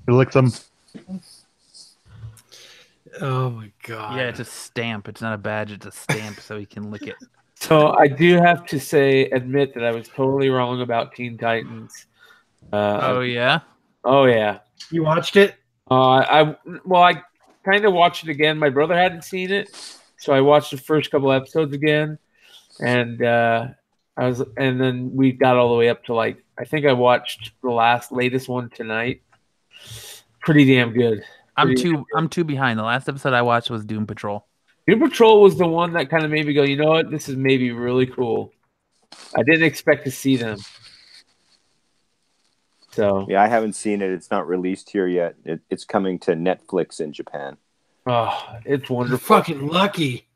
He licks them. Oh my god. Yeah, it's a stamp. It's not a badge. It's a stamp, so he can lick it. So I do have to admit that I was totally wrong about Teen Titans. Oh yeah. Oh yeah. You watched it? I kind of watched it again. My brother hadn't seen it, so I watched the first couple episodes again, and And then we got all the way up to I think I watched the latest one tonight. Pretty damn good. I'm too behind. The last episode I watched was Doom Patrol. Doom Patrol was the one that kind of made me go, you know what, this is maybe really cool. I didn't expect to see them. So yeah, I haven't seen it. It's not released here yet. It's coming to Netflix in Japan. Oh, it's wonderful. You're fucking lucky.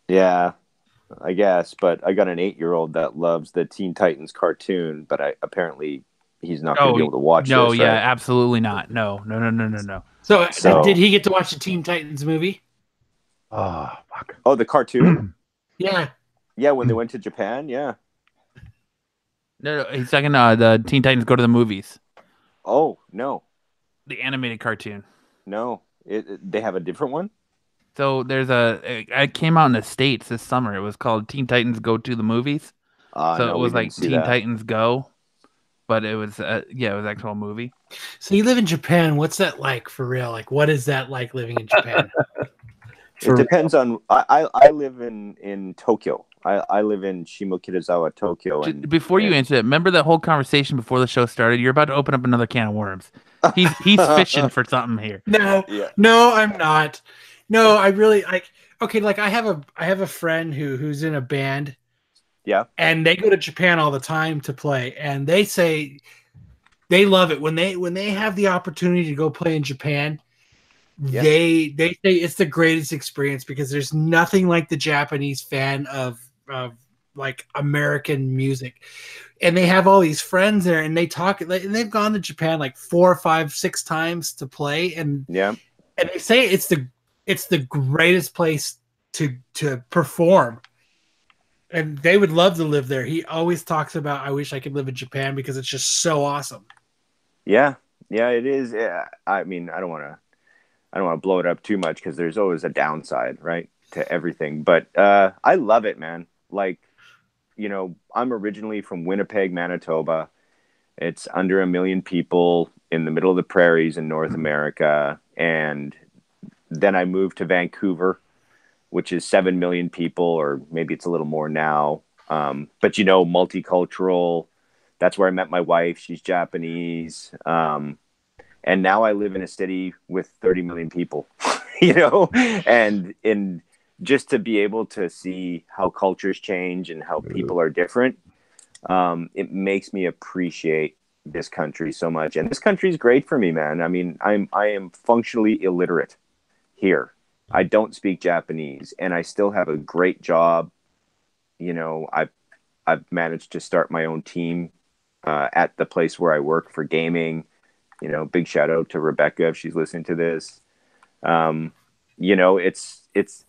Yeah, I guess. But I got an 8-year-old that loves the Teen Titans cartoon, but apparently he's not going to be able to watch no, this. No, yeah, right? Absolutely not. No. So did he get to watch the Teen Titans movie? Oh, fuck. Oh, the cartoon? Yeah. Yeah, when they went to Japan, yeah. No, he's talking the Teen Titans Go to the Movies. Oh, no. The animated cartoon. No. They have a different one? So there's it came out in the States this summer. It was called Teen Titans Go to the Movies. So no, it was like Teen Titans Go, but it was it was actual a movie. So you live in Japan. What's that like for real? Like, what is that like living in Japan? It depends on. I live in Tokyo. I live in Shimokitazawa, Tokyo. And before you answer it, remember that whole conversation before the show started? You're about to open up another can of worms. He's fishing for something here. No, I'm not. No, I really like. Okay, like I have a friend who's in a band. Yeah, and they go to Japan all the time to play, and they say they love it when they have the opportunity to go play in Japan. Yeah. They say it's the greatest experience because there's nothing like the Japanese fan of like American music, and they have all these friends there, and they talk, and they've gone to Japan like 4, 5, 6 times to play, and and they say it's the greatest place to perform, and they would love to live there. He always talks about, I wish I could live in Japan because it's just so awesome. Yeah, it is. Yeah. I mean, I don't want to blow it up too much because there's always a downside, right, to everything. But I love it, man. Like, you know, I'm originally from Winnipeg, Manitoba. It's under 1 million people in the middle of the prairies in North America. And then I moved to Vancouver, which is 7 million people, or maybe it's a little more now. But, you know, multicultural. That's where I met my wife. She's Japanese. And now I live in a city with 30 million people, you know, and just to be able to see how cultures change and how people are different, it makes me appreciate this country so much. And this country is great for me, man. I mean, I am functionally illiterate here. I don't speak Japanese, and I still have a great job. You know, I've managed to start my own team at the place where I work for gaming. You know, big shout out to Rebecca if she's listening to this. You know, it's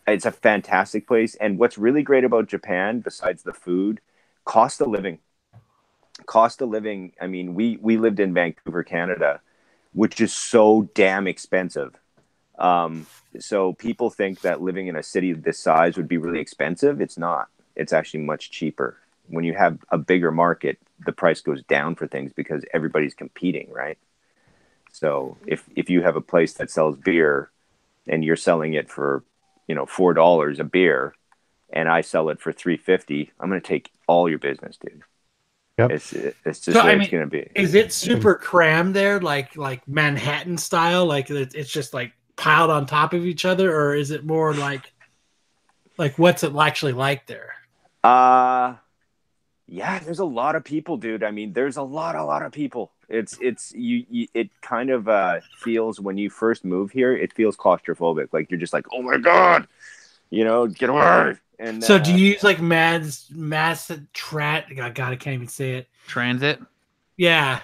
a fantastic place. And what's really great about Japan, besides the food, cost of living. I mean, we lived in Vancouver, Canada, which is so damn expensive. So people think that living in a city this size would be really expensive. It's not. It's actually much cheaper. When you have a bigger market, the price goes down for things because everybody's competing, right? So if you have a place that sells beer and you're selling it for, you know, $4 a beer, and I sell it for $3.50, I'm going to take all your business, dude. Yep. It's just so, what it's going to be. Is it super crammed there, like Manhattan style? Like it's just like piled on top of each other, or is it more like what's it actually like there? Yeah, there's a lot of people, dude. I mean, there's a lot of people. It kind of feels, when you first move here, it feels claustrophobic. Like you're just like, oh my God, you know, get away. And so do you use like mass God, I can't even say it. Transit? Yeah.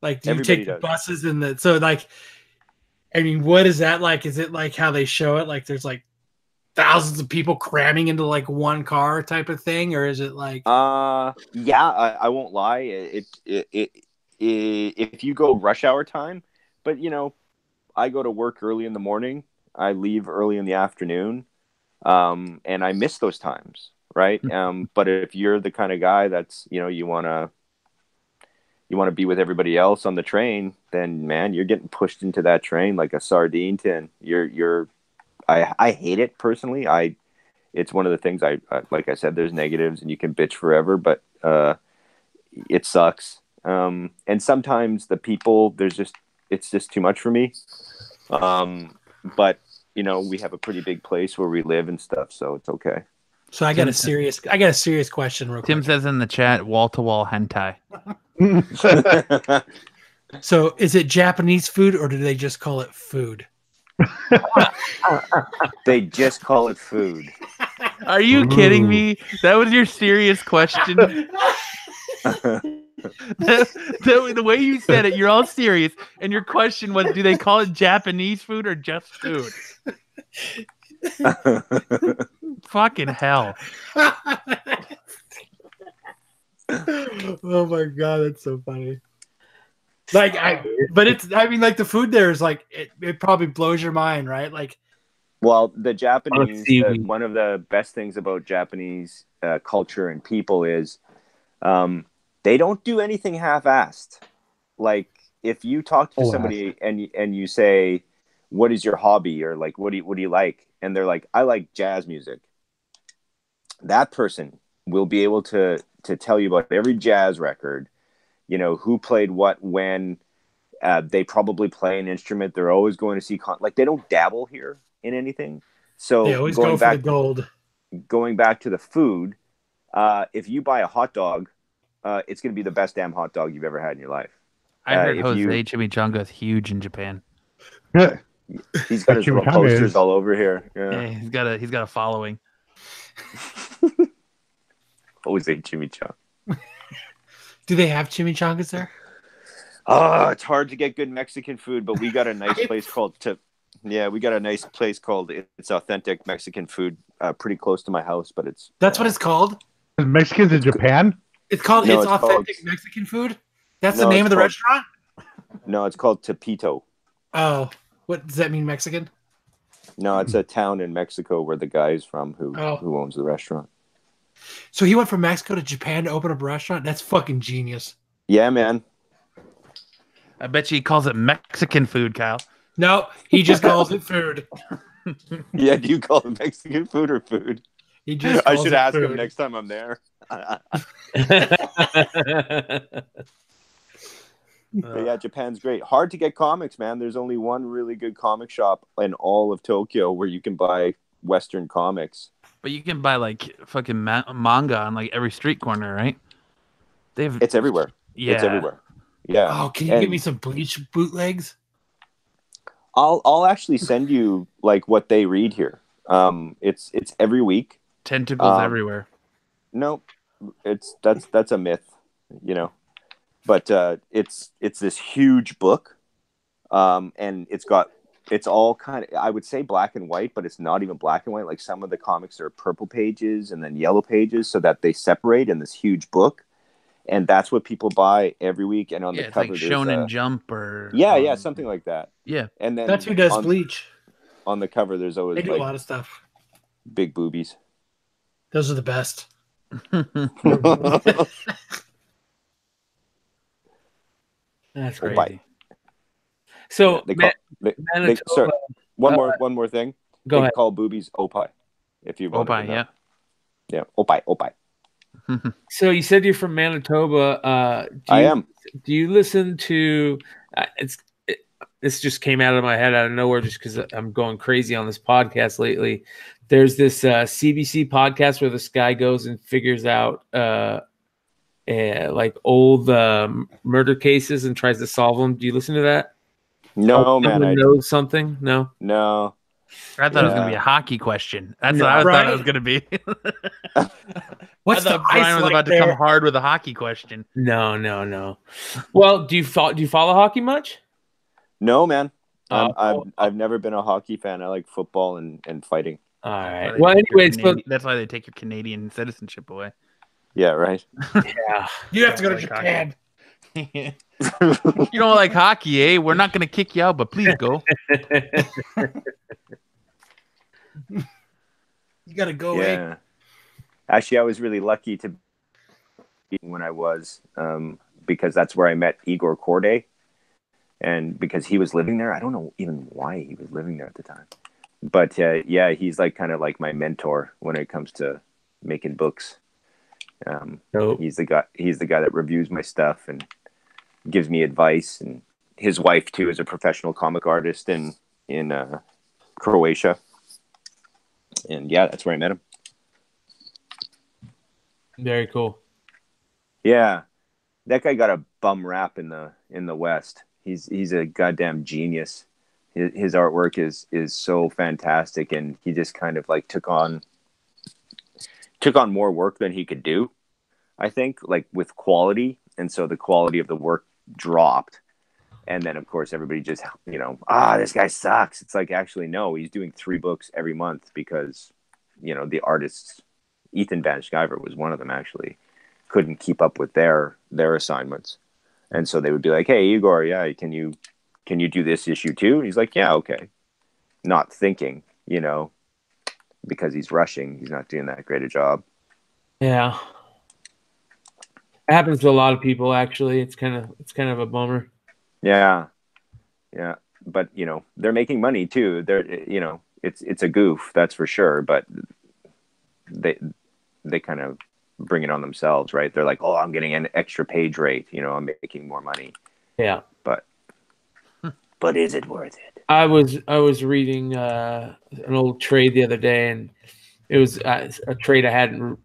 Like do you Everybody take the does. buses and so like, I mean, what is that like? Is it like how they show it? Like there's like thousands of people cramming into like one car type of thing, or is it like? Yeah, I won't lie. If you go rush hour time, but you know, I go to work early in the morning. I leave early in the afternoon, and I miss those times, right? But if you're the kind of guy that's, you know, you want to be with everybody else on the train, then man, you're getting pushed into that train like a sardine tin. I hate it personally. It's one of the things like I said, there's negatives and you can bitch forever, but it sucks. And sometimes the people, it's just too much for me. But you know, we have a pretty big place where we live and stuff, so it's okay. So I got a serious question real quick. Tim says in the chat, wall-to-wall hentai. So is it Japanese food or do they just call it food? They just call it food. Are you kidding me? That was your serious question? The way you said it, you're all serious. And your question was, do they call it Japanese food or just food? Fucking hell. Oh my God, that's so funny. Like, I mean, like the food there is like, it probably blows your mind, right? Like, well, the Japanese, one of the best things about Japanese culture and people is they don't do anything half-assed. Like, if you talk to somebody and you say, what is your hobby? Or like, what do you like? And they're like, I like jazz music. That person will be able to tell you about every jazz record, you know, who played what, when. They probably play an instrument. They're always going to see, like, they don't dabble here in anything. So they always go for the gold. Going back to the food, if you buy a hot dog, it's going to be the best damn hot dog you've ever had in your life. I heard Jose Chimichanga is huge in Japan. He's got his little posters all over here. Yeah, he's got a following. Jose Chimichanga. Do they have chimichangas there? It's hard to get good Mexican food, but we got a nice place called It's Authentic Mexican Food, pretty close to my house, but that's what it's called. Mexicans in Japan? It's called It's Authentic Mexican Food. That's the name of the restaurant. No, it's called Tepito. Oh, what does that mean, Mexican? No, it's a town in Mexico where the guy's from who owns the restaurant. So he went from Mexico to Japan to open up a restaurant? That's fucking genius. Yeah, man. I bet you he calls it Mexican food, Kyle. No, he just calls it food. Yeah, do you call it Mexican food or food? I should ask him next time I'm there. Yeah, Japan's great. Hard to get comics, man. There's only one really good comic shop in all of Tokyo where you can buy Western comics. But you can buy like fucking manga on like every street corner, right? It's everywhere. Yeah, it's everywhere. Yeah. Oh, can you give me some Bleach bootlegs? I'll actually send you like what they read here. It's every week. Tentacles everywhere. No, that's a myth, you know. But it's this huge book, and it's all kind of, I would say, black and white, but it's not even black and white. Like some of the comics are purple pages and then yellow pages, so that they separate in this huge book. And that's what people buy every week. And on the cover, like Shonen Jump or something like that. Yeah, and then that's who does Bleach. On the cover, there's always they do a lot of stuff. Big boobies. Those are the best. That's crazy. So, one more thing. Go ahead. Call boobies opai. If you want to yeah, opai. So you said you're from Manitoba. I am. Do you listen to? This just came out of my head out of nowhere, just because I'm going crazy on this podcast lately. There's this CBC podcast where this guy goes and figures out like old murder cases and tries to solve them. Do you listen to that? No, man. I know something. No. I thought it was going to be a hockey question. That's what I thought it was going to be. What's the Brian was about to come hard with a hockey question. No. Well, do you follow hockey much? No, man. I've never been a hockey fan. I like football and fighting. All right. Well, anyways, that's why they take your Canadian citizenship away. Yeah, right. Yeah. You have to go to Japan. You don't like hockey, eh? We're not going to kick you out, but please go. You got to go, yeah. Actually, I was really lucky to be when I was, because that's where I met Igor Corday. And because he was living there, I don't know even why he was living there at the time. But yeah, he's like kind of like my mentor when it comes to making books. Nope. He's the guy that reviews my stuff and gives me advice. And his wife too is a professional comic artist in Croatia. And yeah, that's where I met him. Very cool. Yeah, that guy got a bum rap in the West. He's a goddamn genius. His artwork is so fantastic, and he just kind of like took on more work than he could do, I think, like with quality, and so the quality of the work dropped. And then of course everybody just, this guy sucks. It's like, actually no, he's doing 3 books every month because, the artists, Ethan Van Sciver was one of them, actually couldn't keep up with their assignments. And so they would be like, hey, Igor, yeah, can you do this issue too? And he's like, yeah, okay. Not thinking, because he's rushing, he's not doing that great a job. Yeah. It happens to a lot of people, actually. It's kind of a bummer. Yeah. Yeah. But, they're making money too. They're, it's a goof, that's for sure. But they kind of bring it on themselves, right? They're like, oh, I'm getting an extra page rate. I'm making more money. Yeah. But is it worth it? I was reading an old trade the other day, and it was a trade I hadn't,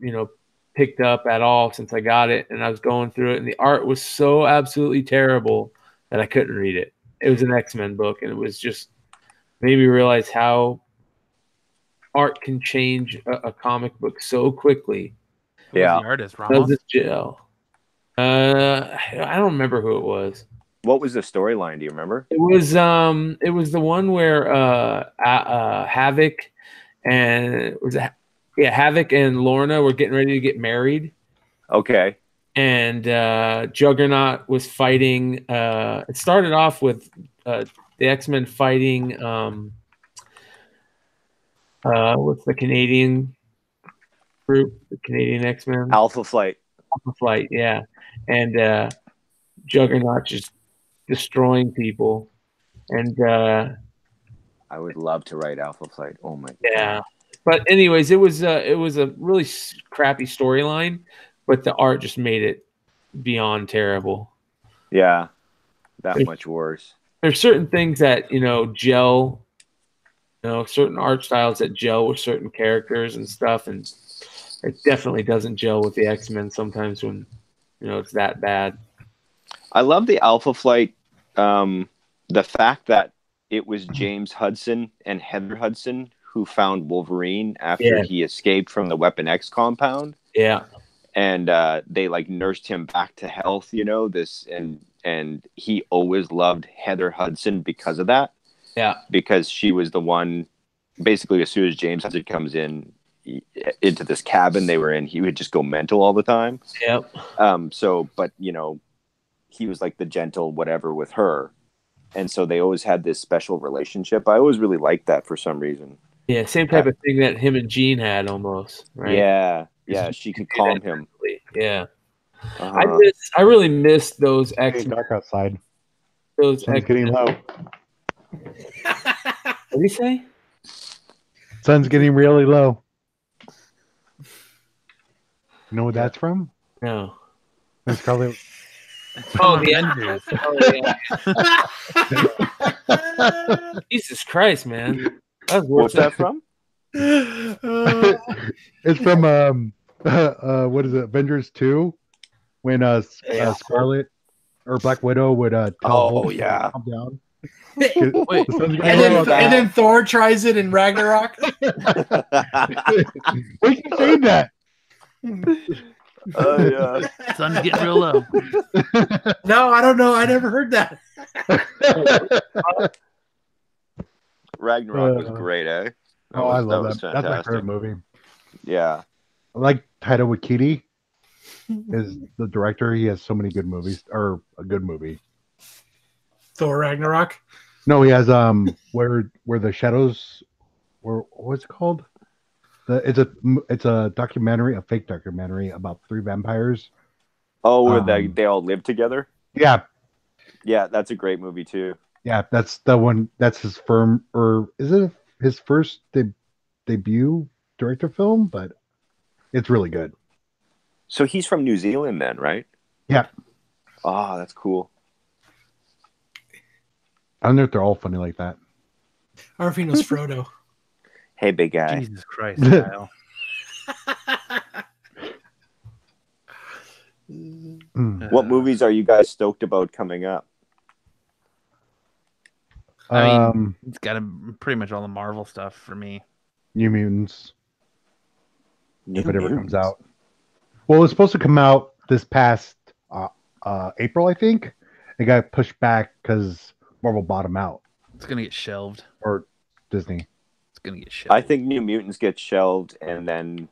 picked up at all since I got it. And I was going through it, and the art was so absolutely terrible that I couldn't read it. It was an X-Men book, and it was just made me realize how art can change a comic book so quickly. Who was the artist, That was Ramos? this Jill. I don't remember who it was. What was the storyline? Do you remember? It was the one where Havoc and Havoc and Lorna were getting ready to get married. Okay. And Juggernaut was fighting. It started off with the X-Men fighting. What's the Canadian group? The Canadian X-Men. Alpha Flight. Alpha Flight, yeah. And Juggernaut just destroying people. And I would love to write Alpha Flight. Oh my god. Yeah. But anyways, it was a really crappy storyline, but the art just made it beyond terrible. Yeah. Much worse. There's certain things that, gel, certain art styles that gel with certain characters and stuff, and it definitely doesn't gel with the X-Men sometimes when, it's that bad. I love the Alpha Flight, the fact that it was James Hudson and Heather Hudson who found Wolverine after he escaped from the Weapon X compound. Yeah. And they like nursed him back to health, and he always loved Heather Hudson because of that. Yeah. Because she was the one, basically, as soon as James Hudson comes into this cabin they were in, he would just go mental all the time. Yep. But he was like the gentle whatever with her. And so they always had this special relationship. I always really liked that for some reason. Yeah, same type of thing that him and Jean had almost, right? Yeah, she could calm him. Yeah. I really miss those It's dark outside. Those Sun's getting low. What did he say? Sun's getting really low. You know what that's from? No. It's probably. Oh, the Enders. Oh, yeah. Jesus Christ, man. What's that from? It's from what is it? Avengers 2, when Scarlet or Black Widow would tell Hulk to calm down. Wait, and then Thor tries it in Ragnarok. We can say that. Oh yeah, Sun's getting real low. No, I don't know. I never heard that. Ragnarok was great, eh? I love that. That's my favorite movie. Yeah, I like Taika Waititi is the director. He has so many good movies, or a good movie. Thor Ragnarok. No, he has where the shadows, what's it called? It's a documentary, a fake documentary about 3 vampires. Oh, where they all live together? Yeah. Yeah, that's a great movie too. Yeah, that's the one. That's his firm, or is it his first debut director film? But it's really good. So he's from New Zealand then, right? Yeah. Oh, that's cool. I wonder if they're all funny like that. Arfino's Frodo. Hey, big guy. Jesus Christ, Kyle. What movies are you guys stoked about coming up? I mean, it's got pretty much all the Marvel stuff for me. New Mutants, New if it ever Mutants? comes out. Well, it was supposed to come out this past April, I think. It got pushed back because Marvel bought them out, It's gonna get shelved. or Disney. It's gonna get shelved. I think New Mutants gets shelved, and then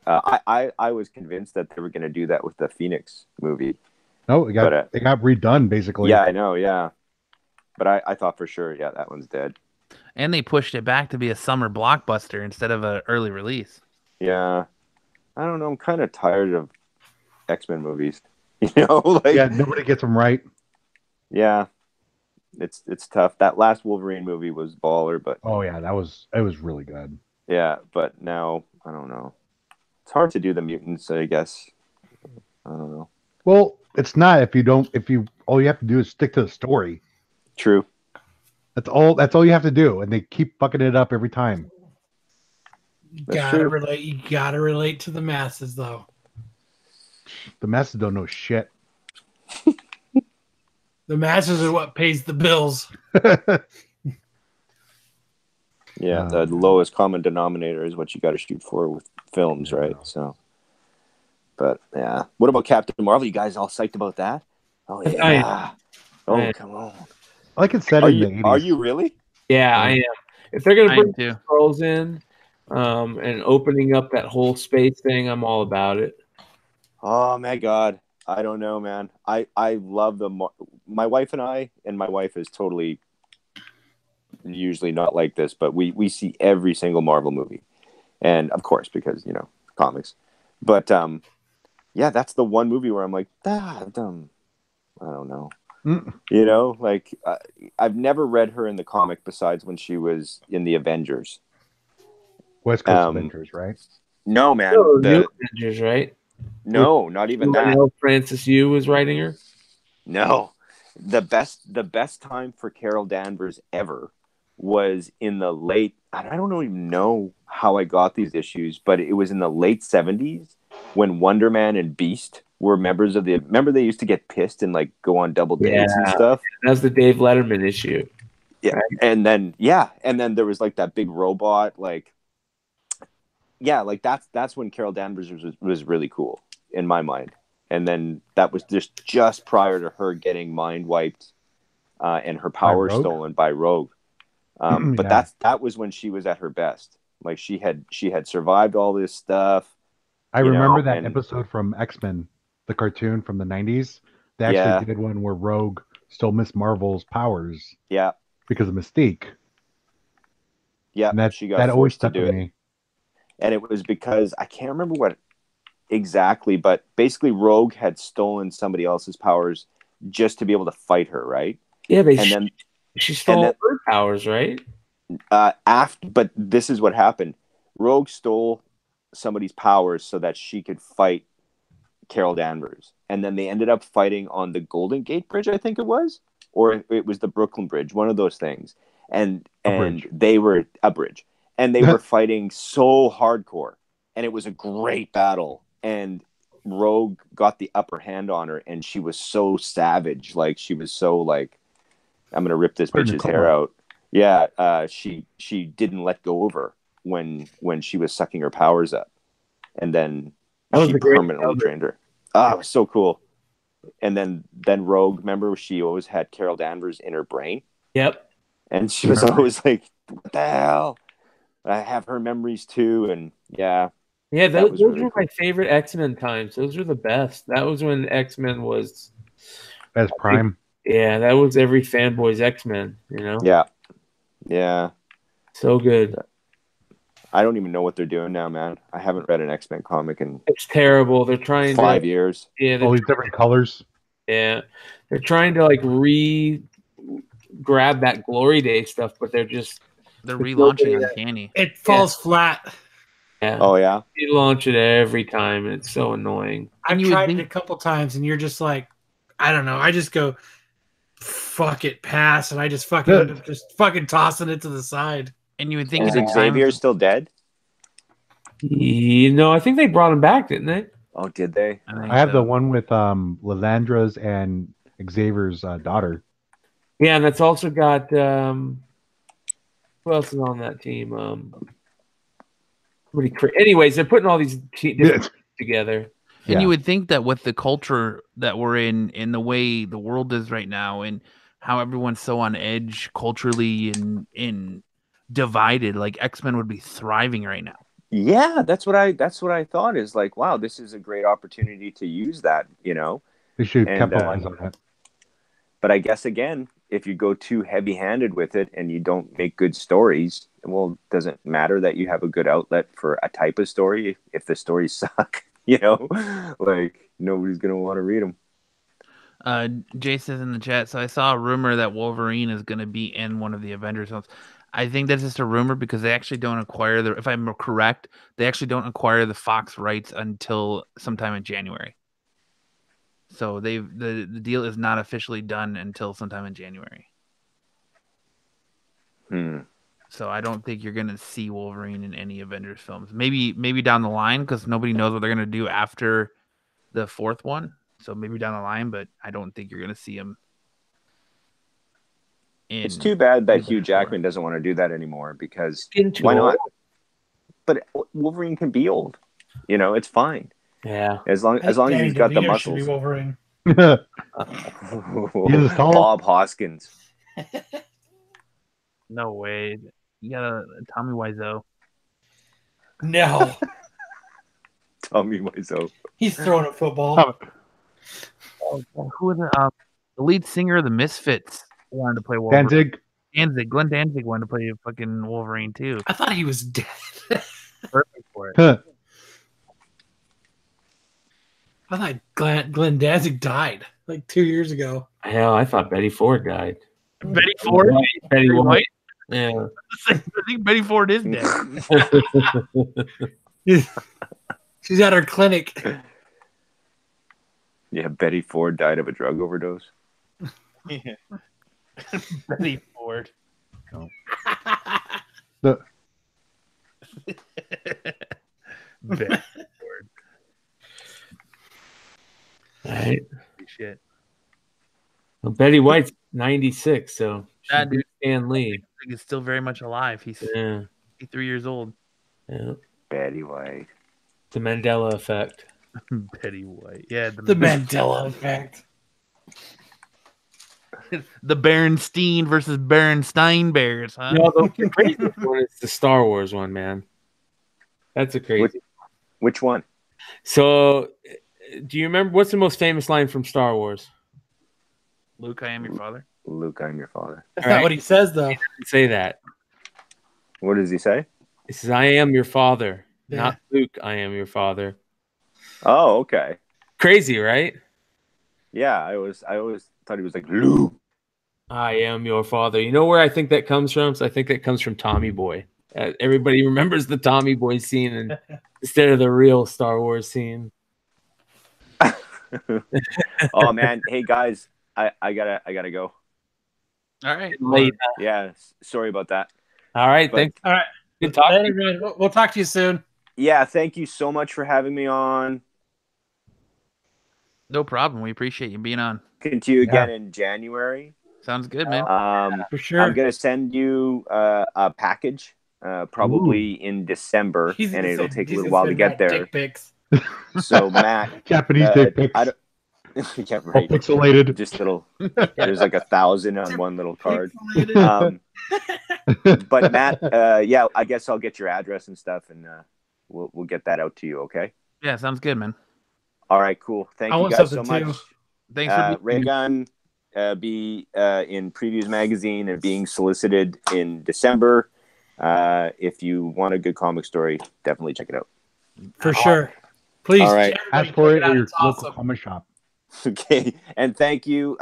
I was convinced that they were going to do that with the Phoenix movie. No, it got redone basically. Yeah, I know. Yeah, but I thought for sure, yeah, that one's dead. And they pushed it back to be a summer blockbuster instead of an early release. Yeah, I don't know. I'm kind of tired of X-Men movies. You know, like Yeah, nobody gets them right. yeah, it's tough. That last Wolverine movie was baller, but Oh yeah, it was really good. yeah, but now I don't know. It's hard to do the mutants, I guess. I don't know. Well, it's not if you all you have to do is stick to the story. True. That's all you have to do, and they keep fucking it up every time. That's true. You gotta relate to the masses though. The masses don't know shit. The masses are what pays the bills. Yeah, the lowest common denominator is what you got to shoot for with films, right? So, but yeah. What about Captain Marvel? You guys all psyched about that? Oh yeah. Oh come on. Like it said in the 80s. Are you really? Yeah, I am. If they're gonna I bring am too. Skrulls in, and opening up that whole space thing, I'm all about it. Oh my god, I don't know, man. I love my wife and my wife is totally usually not like this, but we see every single Marvel movie, and of course because comics. But yeah, that's the one movie where I'm like, I don't know. Like I've never read her in the comic besides when she was in the Avengers. West Coast Avengers, right? No, man. New Avengers, right? No, not even that. Francis Yu was writing her. No, the best time for Carol Danvers ever was in the late. I don't even know how I got these issues, but it was in the late 70s when Wonder Man and Beast were members of the. Remember they used to get pissed and like go on double dates and stuff. That was the Dave Letterman issue. Yeah, right? and then there was like that big robot like. Yeah, like that's when Carol Danvers was really cool in my mind, and then that was just prior to her getting mind wiped, and her power stolen by Rogue. But that was when she was at her best. Like she had survived all this stuff. I remember that episode from X-Men, the cartoon from the 90s. They actually did one where Rogue stole Miss Marvel's powers. Yeah, because of Mystique. Yeah, and she got that always forced to do it. Me. And it was because I can't remember what exactly, but basically Rogue had stolen somebody else's powers just to be able to fight her, right? Yeah, she stole her powers, right? But this is what happened. Rogue stole somebody's powers so that she could fight Carol Danvers. And then they ended up fighting on the Golden Gate Bridge, I think it was. Or it was the Brooklyn Bridge, one of those things. And they were a bridge. And they were fighting so hardcore. And it was a great battle. And Rogue got the upper hand on her. And she was so savage. Like, she was so, like, I'm going to rip this bitch's hair out. Yeah, she didn't let go of her when she was sucking her powers up. And then she permanently drained her. Ah, it was so cool. And then Rogue, remember, she always had Carol Danvers in her brain. Yep. And she was always like, what the hell? I have her memories too. And yeah, those really were my favorite X-Men times. Those were the best. That was when X-Men was as prime. Yeah, that was every fanboy's X-Men, Yeah. So good. I don't even know what they're doing now, man. I haven't read an X-Men comic in It's terrible. They're trying 5 years. Yeah, all these different colors. Yeah. They're trying to like grab that Glory Day stuff, but they're relaunching Uncanny. It falls flat. Yeah. Oh yeah. You launch it every time, and it's so annoying. I've you would tried think- it a couple times, and you're just like, I don't know. I just go, fuck it, pass, and I just fucking end up just fucking tossing it to the side. And you would think Is at the Xavier time, still dead? You know, I think they brought him back, didn't they? Oh, did they? think I have the so. one with Lilandra's and Xavier's daughter. Yeah, and that's also got who else is on that team? Anyways, they're putting all these different together. And Yeah. you would think that with the culture that we're in the way the world is right now, and how everyone's so on edge culturally and divided, like X-Men would be thriving right now. Yeah, that's what I thought is like, wow, this is a great opportunity to use that, you know. They should And, capitalize on that. But I guess again, if you go too heavy-handed with it and you don't make good stories, well, does it matter that you have a good outlet for a type of story if the stories suck? You know, like nobody's gonna want to read them. Jay says in the chat, so I saw a rumor that Wolverine is going to be in one of the Avengers films. I think that's just a rumor because they actually don't acquire the. If I'm correct, they actually don't acquire the Fox rights until sometime in January. So the deal is not officially done until sometime in January. So I don't think you're going to see Wolverine in any Avengers films. Maybe down the line because nobody knows what they're going to do after the fourth one. So maybe down the line, but I don't think you're going to see him. It's too bad that Hugh Jackman doesn't want to do that anymore because Getting too why not? old. But Wolverine can be old. You know, it's fine. Yeah. As long as he's got the DeVito should be muscles. Wolverine. He's tall. Bob Hoskins. No way. You got a Tommy Wiseau. No, Tommy Wiseau. he's throwing a football. Who was the lead singer of the Misfits wanted to play Wolverine. Danzig. Glenn Danzig wanted to play fucking Wolverine too. I thought he was dead. Perfect for it. Huh. I thought Glenn Danzig died like 2 years ago. Hell, I thought Betty Ford died. Betty Ford. Betty White. White. Yeah. I think Betty Ford is dead. She's at her clinic. Yeah, Betty Ford died of a drug overdose. Betty Ford. The- Betty Ford. All right. Shit. Well, Betty White's 96, so That dude Stan Lee. is still very much alive. He's Yeah. 53 years old. Yeah. Betty White. The Mandela effect. Betty White. Yeah. The Mandela effect. The Berenstein versus Berenstein Bears, huh? No, the craziest one is the Star Wars one, man. That's a crazy. Which one? So, do you remember what's the most famous line from Star Wars? Luke, I am your father. Luke, I'm your father. That's All not right. what he says, though. Say that. What does he say? It says, "I am your father," Yeah. not Luke. I am your father. Oh, okay. Crazy, right? Yeah, I always thought he was like Luke. I am your father. You know where I think that comes from? So I think that comes from Tommy Boy. Everybody remembers the Tommy Boy scene instead of the real Star Wars scene. Oh man, hey guys, I gotta go. All right. Late. Yeah, sorry about that. All right. But- Thanks. All right. Good talk. Later, man. We'll talk to you soon. Yeah, thank you so much for having me on. No problem. We appreciate you being on. Talking to you again in January. Sounds good, man. For sure. I'm gonna send you a package, probably in December, He's and gonna it'll send- take a he's little gonna while to send get Matt there. dick pics. So Matt, Japanese dick pics. I don't. Yeah, All right. pixelated. Just little. There's like 1,000 on one little card. Pixelated. But Matt, yeah, I guess I'll get your address and stuff, and we'll get that out to you. Okay. Yeah, sounds good, man. All right. Cool. Thank I you want guys so something much. too. Thanks for being Raygun be in Previews Magazine and being solicited in December. If you want a good comic story, definitely check it out. For sure. Please. All right. everybody Ask for check it out. at your It's local awesome. comic shop. Okay. And thank you,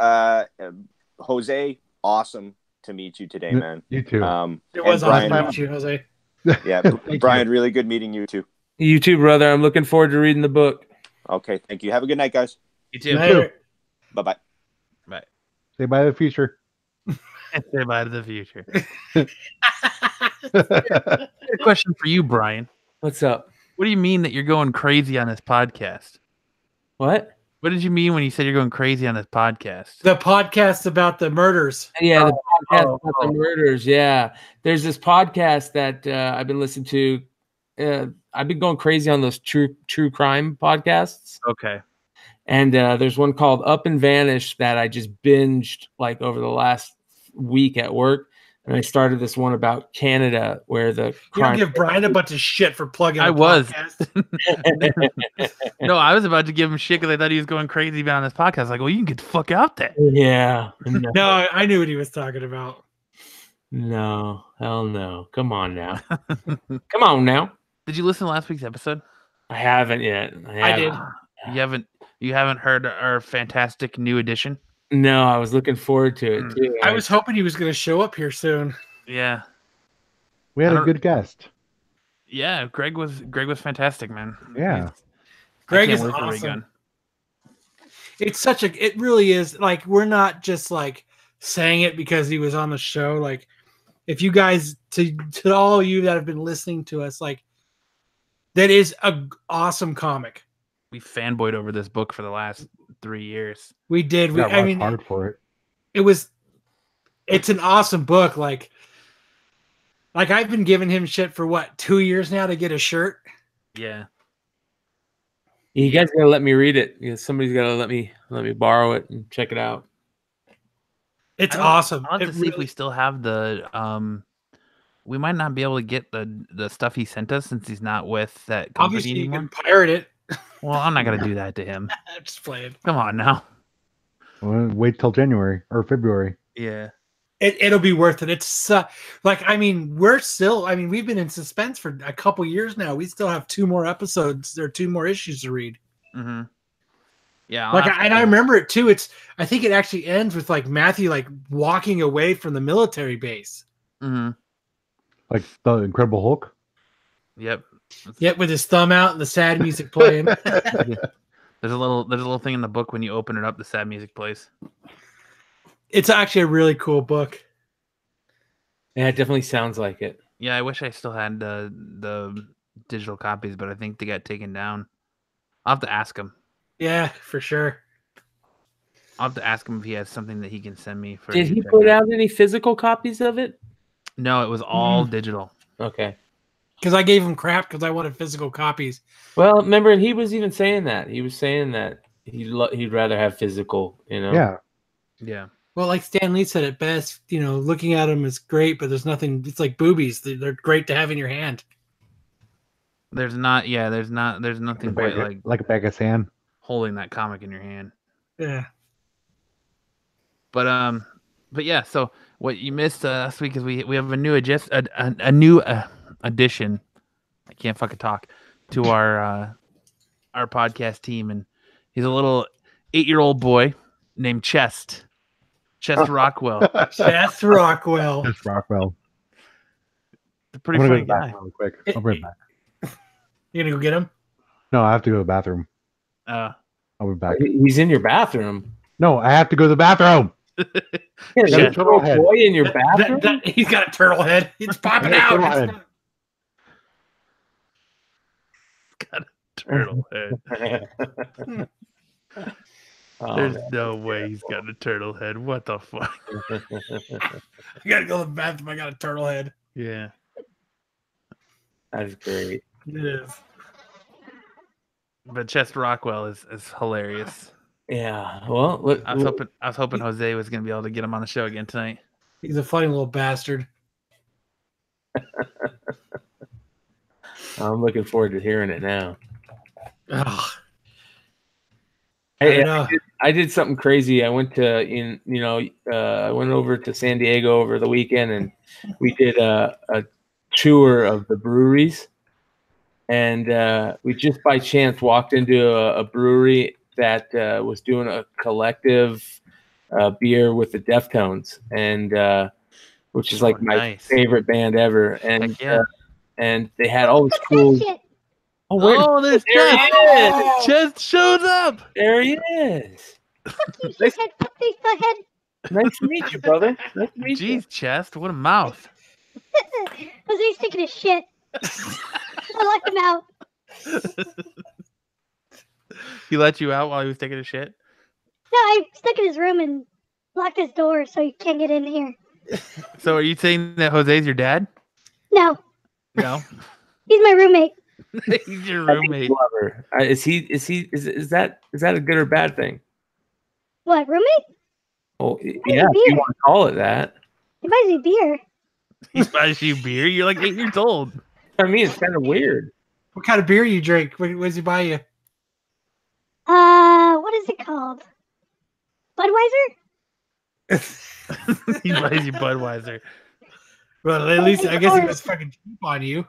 Jose. Awesome to meet you today, man. You too. It was and awesome Brian, to meet you, Jose. Yeah, Thank Brian, really good meeting you too. You too, brother. I'm looking forward to reading the book. Okay, thank you. Have a good night, guys. You too. Later. Bye-bye. Bye. Say bye to the future. Say bye to the future. A question for you, Brian. What's up? What do you mean that you're going crazy on this podcast? What? What did you mean when you said you're going crazy on this podcast? The podcast about the murders. Yeah, the podcast oh, about oh. the murders. Yeah, there's this podcast that I've been listening to. I've been going crazy on those true crime podcasts. Okay. And there's one called Up and Vanish that I just binged like over the last week at work. And I started this one about Canada where the You don't crime. give Brian a bunch of shit for plugging. I the was. podcast. No, I was about to give him shit because I thought he was going crazy on this podcast. Like, well, you can get the fuck out there. Yeah. No, I knew what he was talking about. No. Hell no. Come on now. Come on now. Did you listen to last week's episode? I haven't yet. I did. You haven't heard our fantastic new edition? No, I was looking forward to it too. I was hoping he was going to show up here soon. Yeah. We had a good guest. Yeah, Greg was fantastic, man. Yeah. Greg I can't is wait for awesome. Raygun. It really is like, we're not just like saying it because he was on the show. Like, if you guys, to all you that have been listening to us, like, that is a awesome comic. We fanboyed over this book for the last 3 years. We did. Got I mean, hard for it. it's an awesome book. Like I've been giving him shit for what, 2 years now to get a shirt. Yeah. You guys gotta let me read it. Somebody's gotta let me borrow it and check it out. It's awesome. I'll have to see if we still have the we might not be able to get the stuff he sent us since he's not with that company Obviously, you anymore. can pirate it. Well, I'm not gonna do that to him. I'm just playing. Come on now. Well, wait till January or February. Yeah. It'll be worth it. It's we've been in suspense for a couple years now. We still have 2 more episodes. There are 2 more issues to read. Mm-hmm. Yeah. I remember it too. I think it actually ends with like Matthew like walking away from the military base. Mm-hmm. Like the Incredible Hulk. Yep. Yet with his thumb out and the sad music playing. There's a little thing in the book when you open it up, the sad music plays. It's actually a really cool book. Yeah, it definitely sounds like it. Yeah, I wish I still had the digital copies, but I think they got taken down. I'll have to ask him. Yeah, for sure. I'll have to ask him if he has something that he can send me. Did he put out any physical copies of it? No, it was all digital. Okay. Because I gave him crap because I wanted physical copies. Well, remember, and he was even saying that. He was saying that he'd rather have physical, Yeah. Yeah. Well, like Stan Lee said it best, looking at them is great, but there's nothing. It's like boobies. They're great to have in your hand. There's nothing quite like a bag of sand. holding that comic in your hand. Yeah. But yeah. So what you missed last week is we have a new addition. I can't fucking talk to our podcast team, and he's a little 8-year-old boy named Chest Rockwell. Chest Rockwell. Chest Rockwell. A pretty funny go to the guy. bathroom real quick. I'll be right back. You gonna go get him? No, I have to go to the bathroom. I'll be back. He's in your bathroom. No, I have to go to the bathroom. There's a little boy in your bathroom? He's got a turtle head. It's popping out. Got a turtle head. There's no way he's got a turtle head. What the fuck? I gotta go to the bathroom. I got a turtle head. Yeah. That's great. It is. But Chest Rockwell is hilarious. Yeah. Well, I was hoping Jose was gonna be able to get him on the show again tonight. He's a funny little bastard. I'm looking forward to hearing it now. Ugh. Hey, I did something crazy. I went to I went over to San Diego over the weekend, and we did a tour of the breweries. And we just by chance walked into a brewery that was doing a collective beer with the Deftones, and which is like my favorite band ever. And Heck yeah. and they had all this Fuck cool. that shit. Oh, wait, Oh, there's there he Chest. is. Chest shows up. There he is. Fuck you, shithead. Fuck face, butthead. Nice to meet you, brother. Nice to meet you. Jeez, Chest, what a mouth. Jose's taking a shit. I let him out. He let you out while he was taking a shit? No, I stuck in his room and locked his door so he can't get in here. So are you saying that Jose's your dad? No, No. he's my roommate. He's your I think roommate. Glover. Is that a good or bad thing? What, roommate? Oh, Hey, yeah, if beer. you want to call it that. He buys me beer. He buys you beer? You're like 8 years old. I mean, it's kind of weird. What kind of beer you drink? What does he buy you? What is it called? Budweiser? He buys you Budweiser. Well, at least I guess he was fucking cheap on you.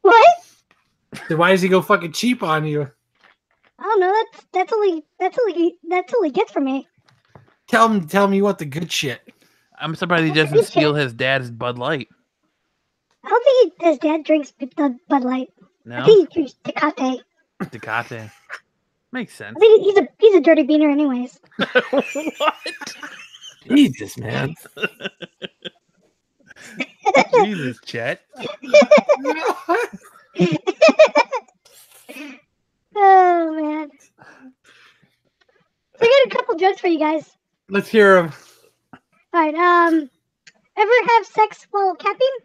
What? Then why does he go fucking cheap on you? I don't know. That's all he gets from me. Tell him you want the good shit. I'm surprised he doesn't steal his dad's Bud Light. I don't think his dad drinks Bud Light. No? I think he drinks Tecate. Tecate. Makes sense. I think he's a dirty beaner, anyways. What? Jesus, man. Jesus, Chet. Oh man. So I got a couple jokes for you guys. Let's hear him. All right. Ever have sex while capping?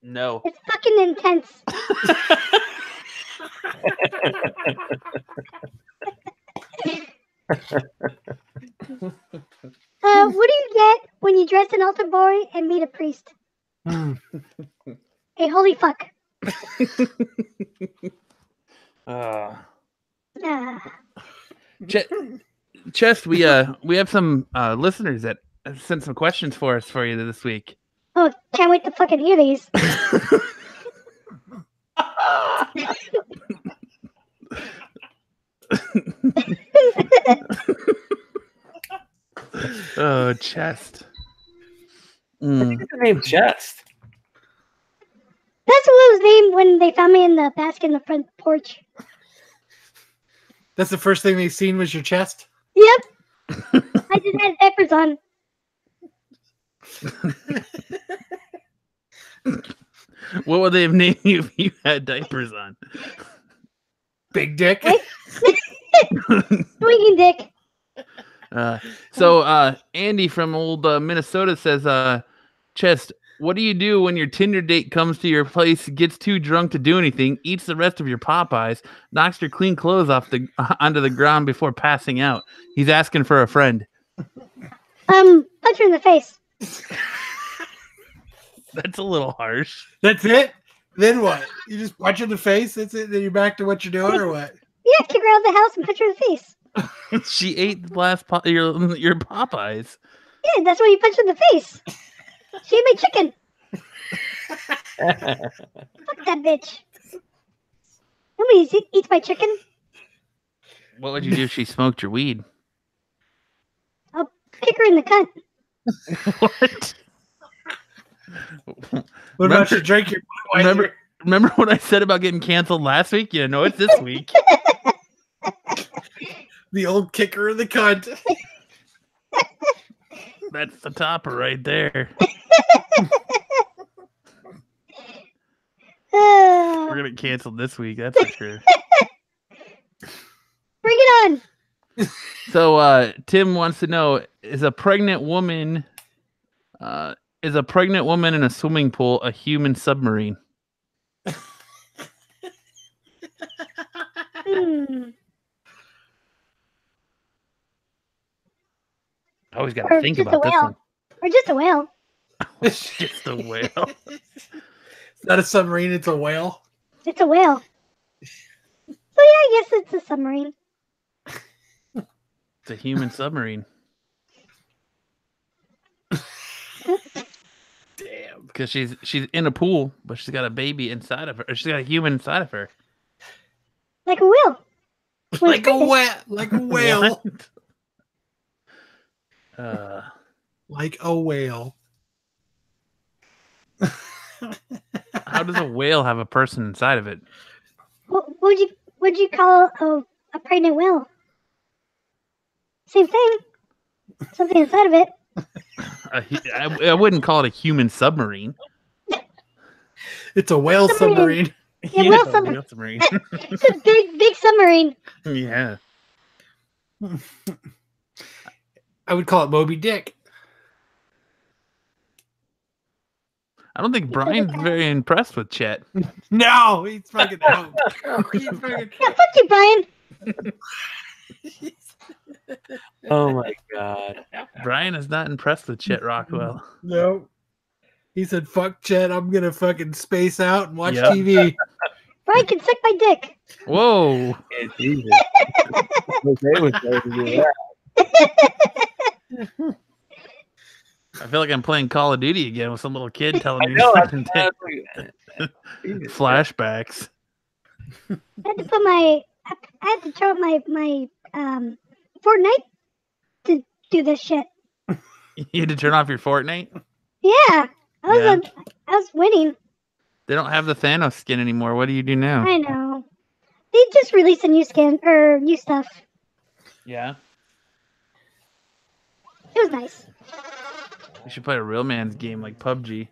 No. It's fucking intense. What do you get when you dress an altar boy and meet a priest? Hey, holy fuck. Chest, we have some listeners that sent some questions for you this week. Oh, can't wait to fucking hear these. Oh, Chest. What's the name Chest? That's what it was named when they found me in the basket in the front porch. That's the first thing they seen was your chest? Yep. I just had diapers on. What would they have named you if you had diapers on? Big dick. Swinging dick. So Andy from old Minnesota says, Chest, what do you do when your Tinder date comes to your place, gets too drunk to do anything, eats the rest of your Popeyes, knocks your clean clothes onto the ground before passing out? He's asking for a friend. Punch her in the face. That's a little harsh. That's it? Then what? You just punch her in the face? That's it? Then you're back to what you're doing or what? Yeah, kick her out of the house and punch her in the face. She ate the last your Popeyes. Yeah, that's why you punch her in the face. She ate my chicken. Fuck that bitch. Nobody eats my chicken. What would you do if she smoked your weed? I'll kick her in the cunt. What? What about you drink your Budweiser? Remember what I said about getting canceled last week? Yeah, no, it's this week. The old kicker in the cunt. That's the topper right there. We're gonna cancel this week, that's for sure. Bring it on. So Tim wants to know, is a pregnant woman in a swimming pool a human submarine? I always gotta think about this one. Or just a whale. It's just a whale. It's not a submarine, it's a whale. It's a whale. So yeah, I guess it's a submarine. It's a human submarine. Damn. Because she's in a pool, but she's got a baby inside of her. Or she's got a human inside of her. Like a whale. Like a whale. Like a whale. What? Like a whale. How does a whale have a person inside of it? What would you call a pregnant whale? Same thing. Something inside of it. I wouldn't call it a human submarine. It's a whale submarine. Yeah, whale submarine. It's a big submarine. Yeah. I would call it Moby Dick. I don't think Brian's very impressed with Chet. No, he's fucking out. He's fucking... Yeah, fuck you, Brian. Oh my god. Brian is not impressed with Chet Rockwell. No. He said, fuck Chet, I'm going to fucking space out and watch Yep. TV. Brian can suck my dick. Whoa. Yeah, Jesus. Jose was ready to do that. I feel like I'm playing Call of Duty again with some little kid telling me No, fucking flashbacks. I had to turn up my Fortnite to do this shit. You had to turn off your Fortnite? Yeah. I was winning. They don't have the Thanos skin anymore. What do you do now? I know. They just released a new skin or new stuff. Yeah. It was nice. We should play a real man's game like PUBG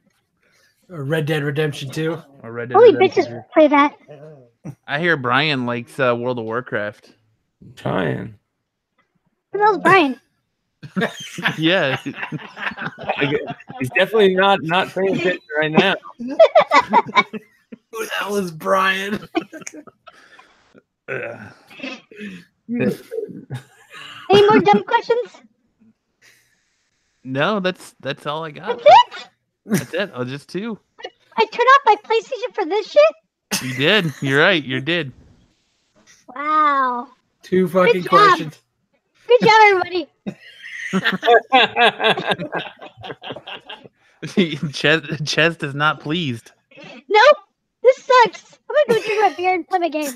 Red Dead Redemption 2. or Red Dead Only Redemption. bitches play that. I hear Brian likes World of Warcraft. Trying. Who knows Brian? Yeah. He's definitely not paying attention right now. Who the hell is Brian? Any more dumb questions? No, that's all I got. That's it? That's it. Oh, just two. I turned off my PlayStation for this shit? You did. You're right. You did. Wow. 2 fucking Good job. questions. Good job, everybody. Chest is not pleased. Nope. This sucks. I'm going to go drink my beer and play my game.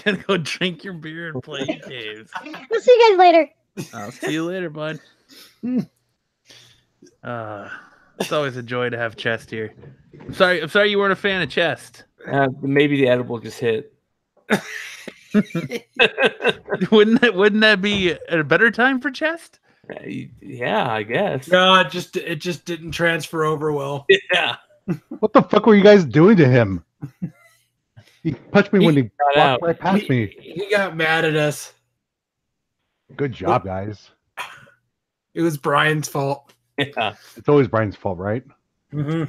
Gonna go drink your beer and play games. We'll see you guys later. I'll see you later, bud. It's always a joy to have Chest here. I'm sorry you weren't a fan of Chest. Maybe the edible just hit. Wouldn't that be a better time for Chest? Yeah, I guess. No, it just didn't transfer over well. Yeah. What the fuck were you guys doing to him? He punched me when he got walked out. right past me. He got mad at us. Good job, guys. Mm-hmm. It was Brian's fault. Yeah. It's always Brian's fault, right? Mm-hmm.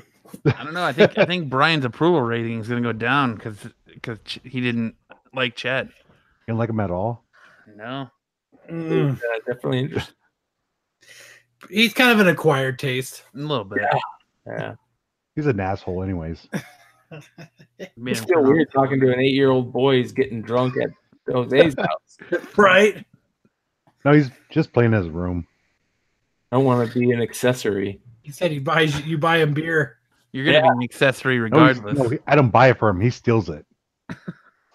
I don't know. I think Brian's approval rating is going to go down because he didn't like Chet. You don't like him at all? No. Definitely interesting. He's kind of an acquired taste. A little bit. Yeah. He's an asshole anyways. Made It's him still turn weird talking to an 8-year-old boy who's getting drunk at Jose's house. Right? No, he's just playing his room. I don't want to be an accessory. He said you buy him beer. You're going to be an accessory No, regardless. I don't buy it for him. He steals it.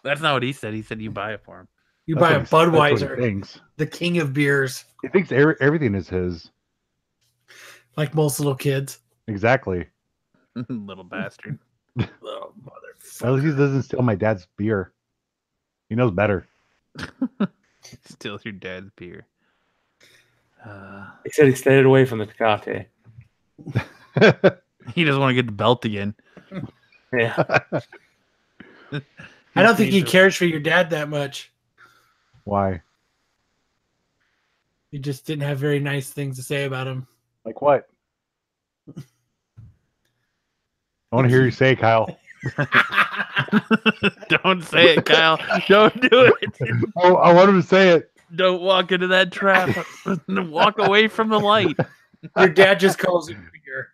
That's not what he said. He said you buy it for him. You That's buy a what that's what he Budweiser, thinks. the king of beers, He thinks everything is his. like most little kids. Exactly. Little bastard. Oh, At least he doesn't steal my dad's beer. He knows better. Steals your dad's beer. He said he stayed away from the Tecate. He doesn't want to get the belt again. Yeah. I don't think he cares for your dad that much. Why? He just didn't have very nice things to say about him. Like what? I want to hear you say, Kyle. Don't say it, Kyle. Don't do it. Oh, I want him to say it. Don't walk into that trap. Walk away from the light. Your dad just calls it beer.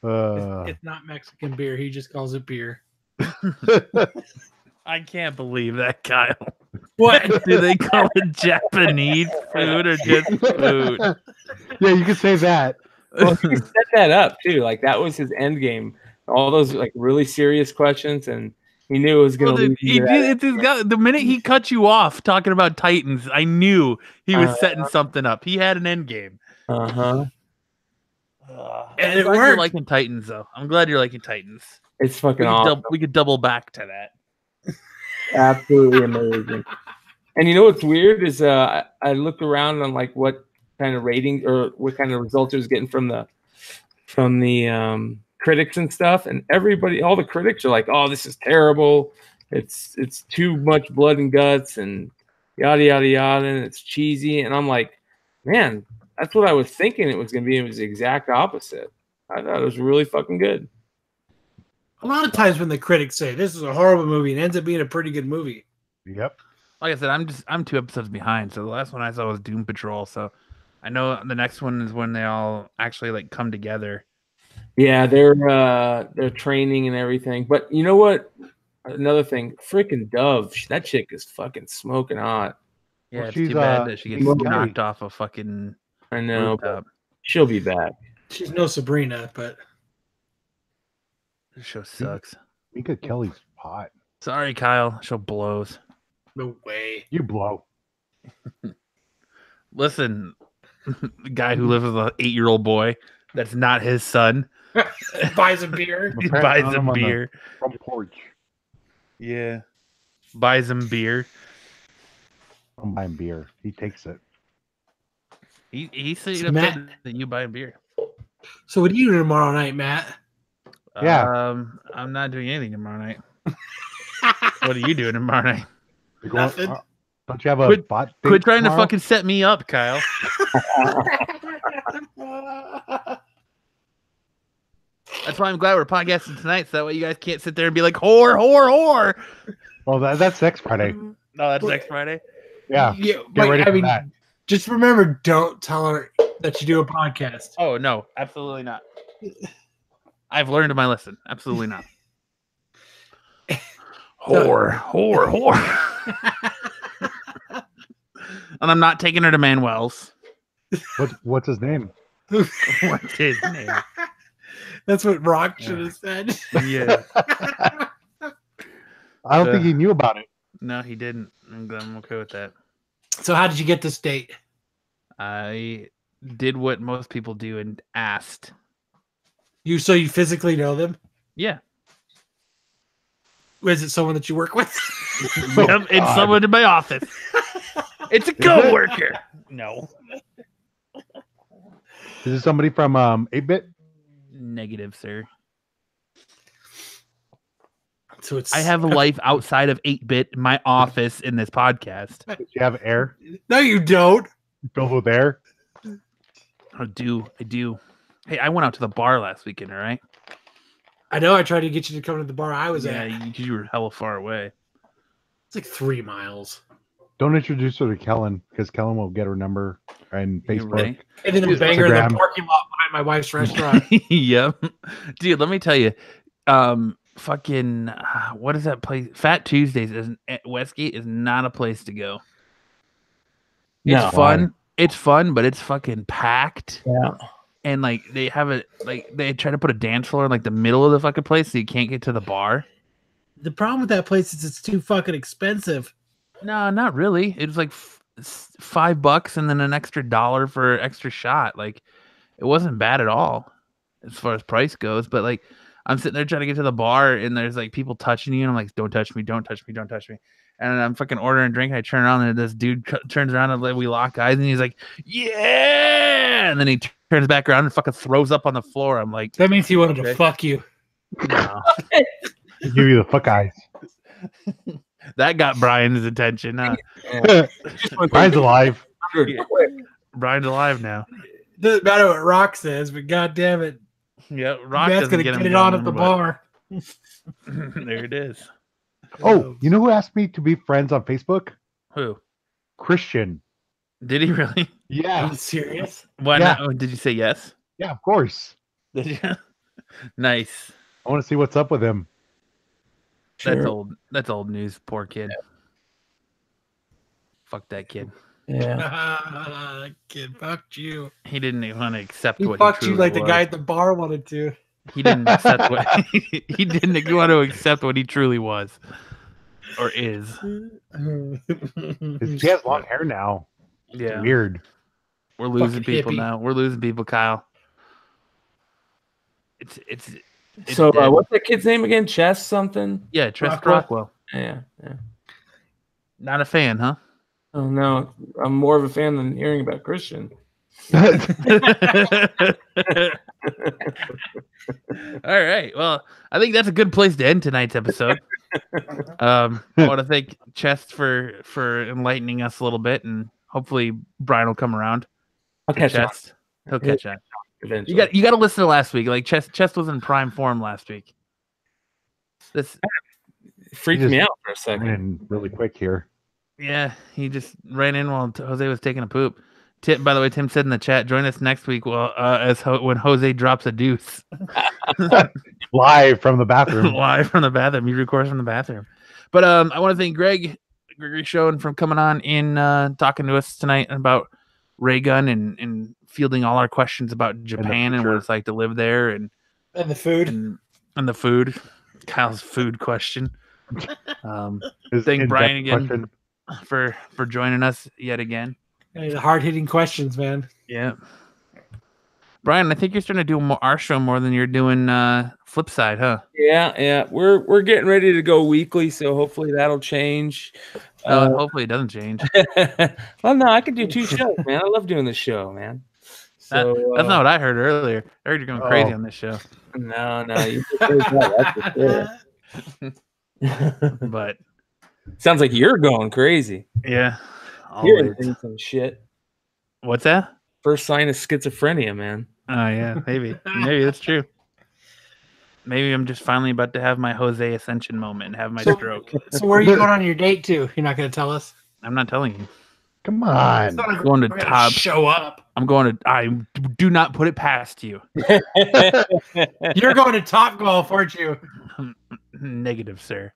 It's not Mexican beer. He just calls it beer. I can't believe that, Kyle. What? Do they call it Japanese food or just food? Yeah, you can say that. Well, he set that up too. Like that was his end game. All those like really serious questions, and he knew it was going to. The minute he cut you off talking about Titans, I knew he was setting something up. He had an end game. Uh huh. And it I'm glad you're worked. liking Titans, though. I'm glad you're liking Titans. It's fucking awesome. We could double back to that. Absolutely amazing. And you know what's weird is I looked around on like what kind of rating or what kind of results it was getting from the critics and stuff, and all the critics are like, "Oh, this is terrible. It's too much blood and guts and yada yada yada, and it's cheesy." And I'm like, man, that's what I was thinking it was going to be. It was the exact opposite. I thought it was really fucking good. A lot of times when the critics say this is a horrible movie, it ends up being a pretty good movie. Yep. Like I said, I'm 2 episodes behind. So the last one I saw was Doom Patrol. So I know the next one is when they all actually like come together. Yeah, they're training and everything. But you know what? Another thing, freaking Dove, that chick is fucking smoking hot. Yeah, Well, it's she's, too bad that she gets she's knocked off a fucking. I know, rooftop. but she'll be back. She's no Sabrina, but This show sucks. Mika Kelly's hot. Sorry, Kyle. Show blows. no way. You blow. Listen, the guy who lives with an 8-year-old boy that's not his son. Buys a beer. He My parents buys found him him on the beer. front porch. Yeah. Buys him beer. I'm buying beer. He takes it. He said It's upset Matt. that you buy him beer. So what are you doing tomorrow night, Matt? Yeah. I'm not doing anything tomorrow night. What are you doing tomorrow night? You're going- Nothing. Don't you have a Quit- bot date Quit trying tomorrow? to fucking set me up, Kyle. That's why I'm glad we're podcasting tonight, so that way you guys can't sit there and be like, whore, whore, whore. Well, that's next Friday. No, that's next Friday. Yeah. Yeah, Get but, ready I for mean, that. just remember, don't tell her that you do a podcast. Oh, no, absolutely not. I've learned my lesson. Absolutely not. Whore, whore, whore. And I'm not taking her to Manuel's. What's his name? What's his name? That's what Rock should have said. Yeah. I don't think he knew about it. No, he didn't. I'm okay with that. So how did you get this date? I did what most people do and asked. You physically know them? Yeah. Is it someone that you work with? Yep, it's God. someone in my office. It's a coworker. No. Is this somebody from 8-Bit? Negative, sir. So it's I have a life outside of 8-Bit, my office, in this podcast. Does you have air? No, you don't. Filled with air? I do. Hey, I went out to the bar last weekend, all right? I know. I tried to get you to come to the bar I was Yeah, at. you were hella far away. It's like 3 miles. Don't introduce her to Kellen because Kellen will get her number and You Facebook. ready? And then Dude, bang her in the Instagram. parking lot behind my wife's restaurant. Yep. Dude, let me tell you. Fucking what is that place? Fat Tuesdays at Westgate is not a place to go. It's No. fun. It's fun, but it's fucking packed. Yeah. And like they have it, like they try to put a dance floor in like the middle of the fucking place so you can't get to the bar. The problem with that place is it's too fucking expensive. No, not really. It was like $5 and then an extra $1 for extra shot. Like it wasn't bad at all as far as price goes. But like I'm sitting there trying to get to the bar and there's like people touching you and I'm like, don't touch me, don't touch me, don't touch me. And I'm fucking ordering a drink. I turn around and this dude turns around and we lock eyes and he's like, yeah. And then he turns back around and fucking throws up on the floor. I'm like, That means he wanted Okay. to fuck you. no. Give you the fuck eyes. That got Brian's attention. Brian's alive. Brian's alive now. Doesn't matter what Rock says, but god damn it, Yeah, Rock Matt's doesn't gonna get get him it on going, at the but- bar. There it is. Oh, you know who asked me to be friends on Facebook? Who? Christian. Did he really? Are Yeah. you serious? Why Yeah. not? Oh, did you say yes? Yeah, of course. Did you? Nice. I want to see what's up with him. That's old. That's old news. Poor kid. Fuck that kid. Yeah. Kid fucked you. He didn't even want to accept He what fucked he you truly like the was. guy at the bar wanted to. He didn't accept what he didn't want to accept what he truly was or is. He has long hair now. Yeah, Weird. we're losing Fucking people hippie. now. We're losing people, Kyle. it's So dead. what's that kid's name again? Chess something? Yeah, Tress Rockwell. Rockwell. Yeah. Not a fan, huh? Oh no, I'm more of a fan than hearing about Christian. All right. Well, I think that's a good place to end tonight's episode. I want to thank Chest for enlightening us a little bit, and hopefully Brian will come around. I'll catch up Chest. He'll catch up. eventually. You got to listen to last week. Like Chest was in prime form last week. This freaked me out for a second. And really quick here. Yeah, he just ran in while Jose was taking a poop. By the way, Tim said in the chat, join us next week. Well, when Jose drops a deuce Live from the bathroom. live from the bathroom, he records from the bathroom. But I want to thank Gregory Schoen, for coming on in talking to us tonight about Raygun and fielding all our questions about Japan and what it's like to live there and the food and the food. Kyle's food question. Thank Brian again for joining us yet again. Hey, the hard-hitting questions, man. Yeah. Brian, I think you're starting to do our show more than you're doing Flipside, huh? Yeah. We're getting ready to go weekly, so hopefully that'll change. Hopefully it doesn't change. Well, no, I can do 2 shows, man. I love doing the show, man. So that's not what I heard earlier. I heard you're going crazy on this show. No, you just heard that. That's for sure. But sounds like you're going crazy. Yeah. You're doing some shit. What's that? First sign of schizophrenia, man. Oh yeah, maybe that's true. Maybe I'm just finally about to have my Jose Ascension moment and have my stroke. So where are you going on your date to? You're not going to tell us? I'm not telling you. Come on. I'm going to top. Show up. I'm going to. I do not put it past you. You're going to Top Golf, aren't you? Negative, sir.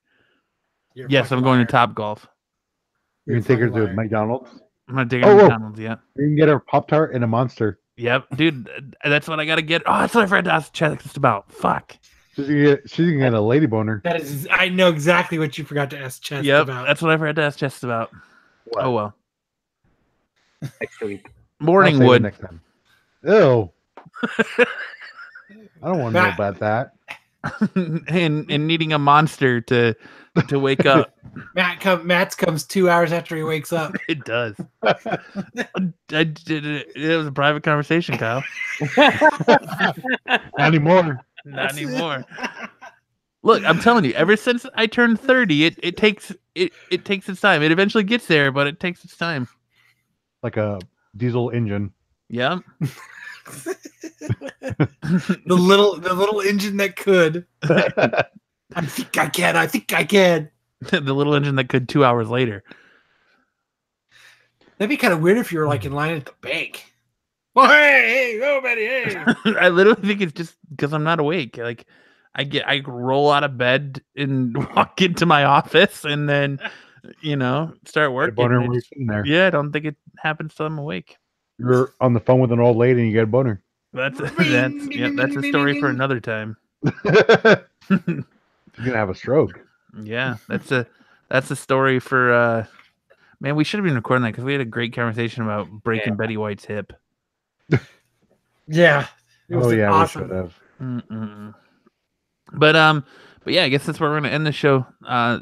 Yes, I'm going to Top Golf. You can take her to McDonald's. I'm gonna take her to McDonald's. Yeah. You can get her a Pop-Tart and a Monster. Yep, dude. That's what I gotta get. Oh, that's what I forgot to ask Chest about. Fuck. She's gonna get a lady boner. That is, I know exactly what you forgot to ask Chest about. That's what I forgot to ask Chest about. What? Oh well. Next week. Morning wood. Next time. Ew. I don't want to know about that. and needing a monster to wake up. Matt's comes 2 hours after he wakes up. It does. I did it. It was a private conversation, Kyle. Not anymore. Not anymore. Look, I'm telling you, ever since I turned 30, it takes its time. It eventually gets there, but it takes its time. Like a diesel engine. Yeah. the little engine that could. I think I can. The little engine that could 2 hours later. That'd be kind of weird if you were like in line at the bank. Well, hey, nobody, hey. I literally think it's just because I'm not awake. Like I roll out of bed and walk into my office and then start working. Yeah, I don't think it happens till I'm awake. You're on the phone with an old lady and you get a boner. That's a story for another time. You're gonna have a stroke. Yeah, that's a story for man. We should have been recording that because we had a great conversation about breaking Betty White's hip. Yeah. Awesome. We should have. But yeah, I guess that's where we're gonna end the show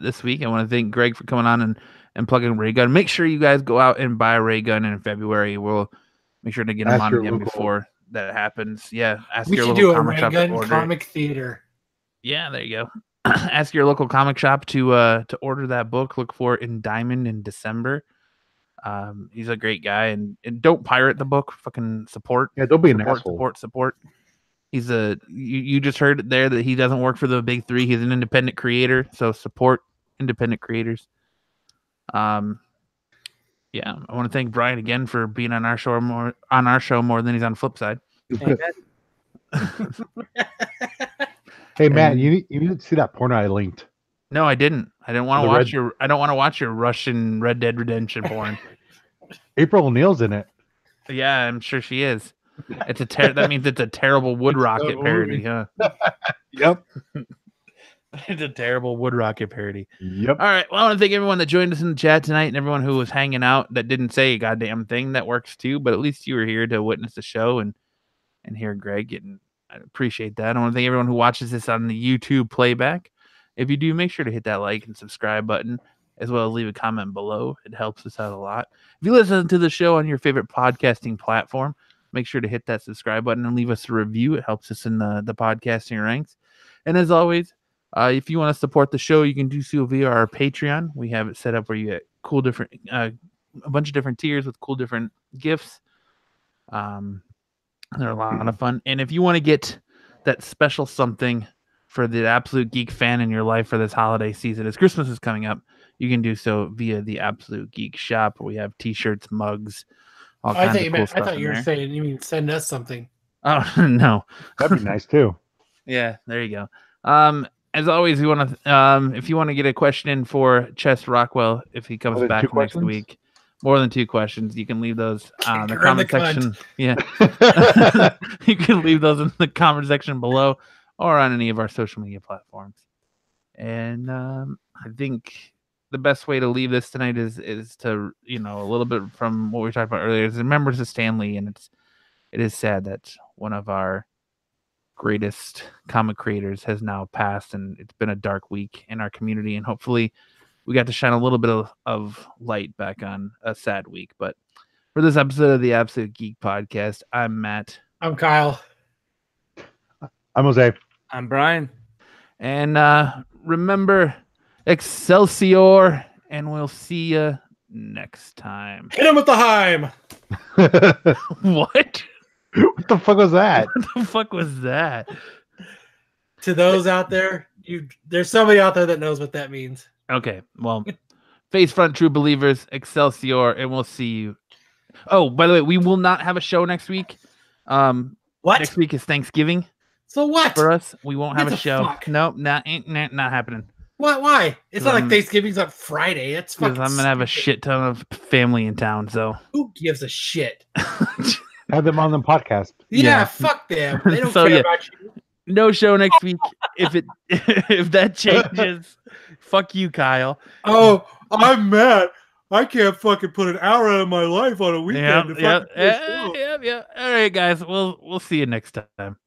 this week. I want to thank Greg for coming on and plugging Raygun. Make sure you guys go out and buy Raygun in February. We'll make sure to get him on again before that happens. Yeah, we should do a Raygun comic theater. Yeah, there you go. Ask your local comic shop to order that book. Look for it in Diamond in December. He's a great guy, and don't pirate the book. Fucking support. Yeah, don't be an asshole. Support. He's you just heard it there that he doesn't work for the big three. He's an independent creator, so support independent creators. Yeah, I want to thank Brian again for being on our show more than he's on Flipside. Hey Matt, you need to see that porno I linked. No, I didn't. I don't want to watch your Russian Red Dead Redemption porn. April O'Neil's in it. Yeah, I'm sure she is. That means it's a terrible Wood Rocket parody, huh? Yep. It's a terrible Wood Rocket parody. Yep. All right. Well, I want to thank everyone that joined us in the chat tonight and everyone who was hanging out that didn't say a goddamn thing. That works too, but at least you were here to witness the show and hear Greg I appreciate that. I want to thank everyone who watches this on the YouTube playback. If you do, make sure to hit that like and subscribe button, as well as leave a comment below. It helps us out a lot. If you listen to the show on your favorite podcasting platform, make sure to hit that subscribe button and leave us a review. It helps us in the podcasting ranks. And as always, if you want to support the show, you can do so via our Patreon. We have it set up where you get cool different, a bunch of different tiers with cool different gifts. They're a lot of fun. And if you want to get that special something for the Absolute Geek fan in your life for this holiday season, as Christmas is coming up, you can do so via the Absolute Geek shop. Where we have T-shirts, mugs, all kinds of cool stuff. I thought you were saying you mean send us something. Oh no, That'd be nice too. Yeah, there you go. As always, we want to if you want to get a question in for Chess Rockwell if he comes back next week. More than 2 questions. You can leave those in the comment section. Yeah. You can leave those in the comment section below or on any of our social media platforms. And I think the best way to leave this tonight is to, a little bit from what we talked about earlier, is remember to Stanley. And it is sad that one of our greatest comic creators has now passed, and it's been a dark week in our community, and hopefully we got to shine a little bit of light back on a sad week. But for this episode of the Absolute Geek Podcast, I'm Matt. I'm Kyle. I'm Jose. I'm Brian. And remember, Excelsior, and we'll see you next time. Hit him with the Heim. What? What the fuck was that? What the fuck was that? To those out there, there's somebody out there that knows what that means. Okay, well, face front, true believers, Excelsior, and we'll see you. Oh, by the way, we will not have a show next week. What? Next week is Thanksgiving. So what? For us, we won't have a show. Fuck? Nope, not happening. What? Why? It's not like Thanksgiving's on Friday. That's fucking Because I'm gonna have a shit ton of family in town. So who gives a shit? Have them on the podcast. Yeah, fuck them. They don't care about you. No show next week. If that changes, fuck you, Kyle. Oh, I'm mad. I can't fucking put an hour out of my life on a weekend. Yeah. All right, guys. We'll see you next time.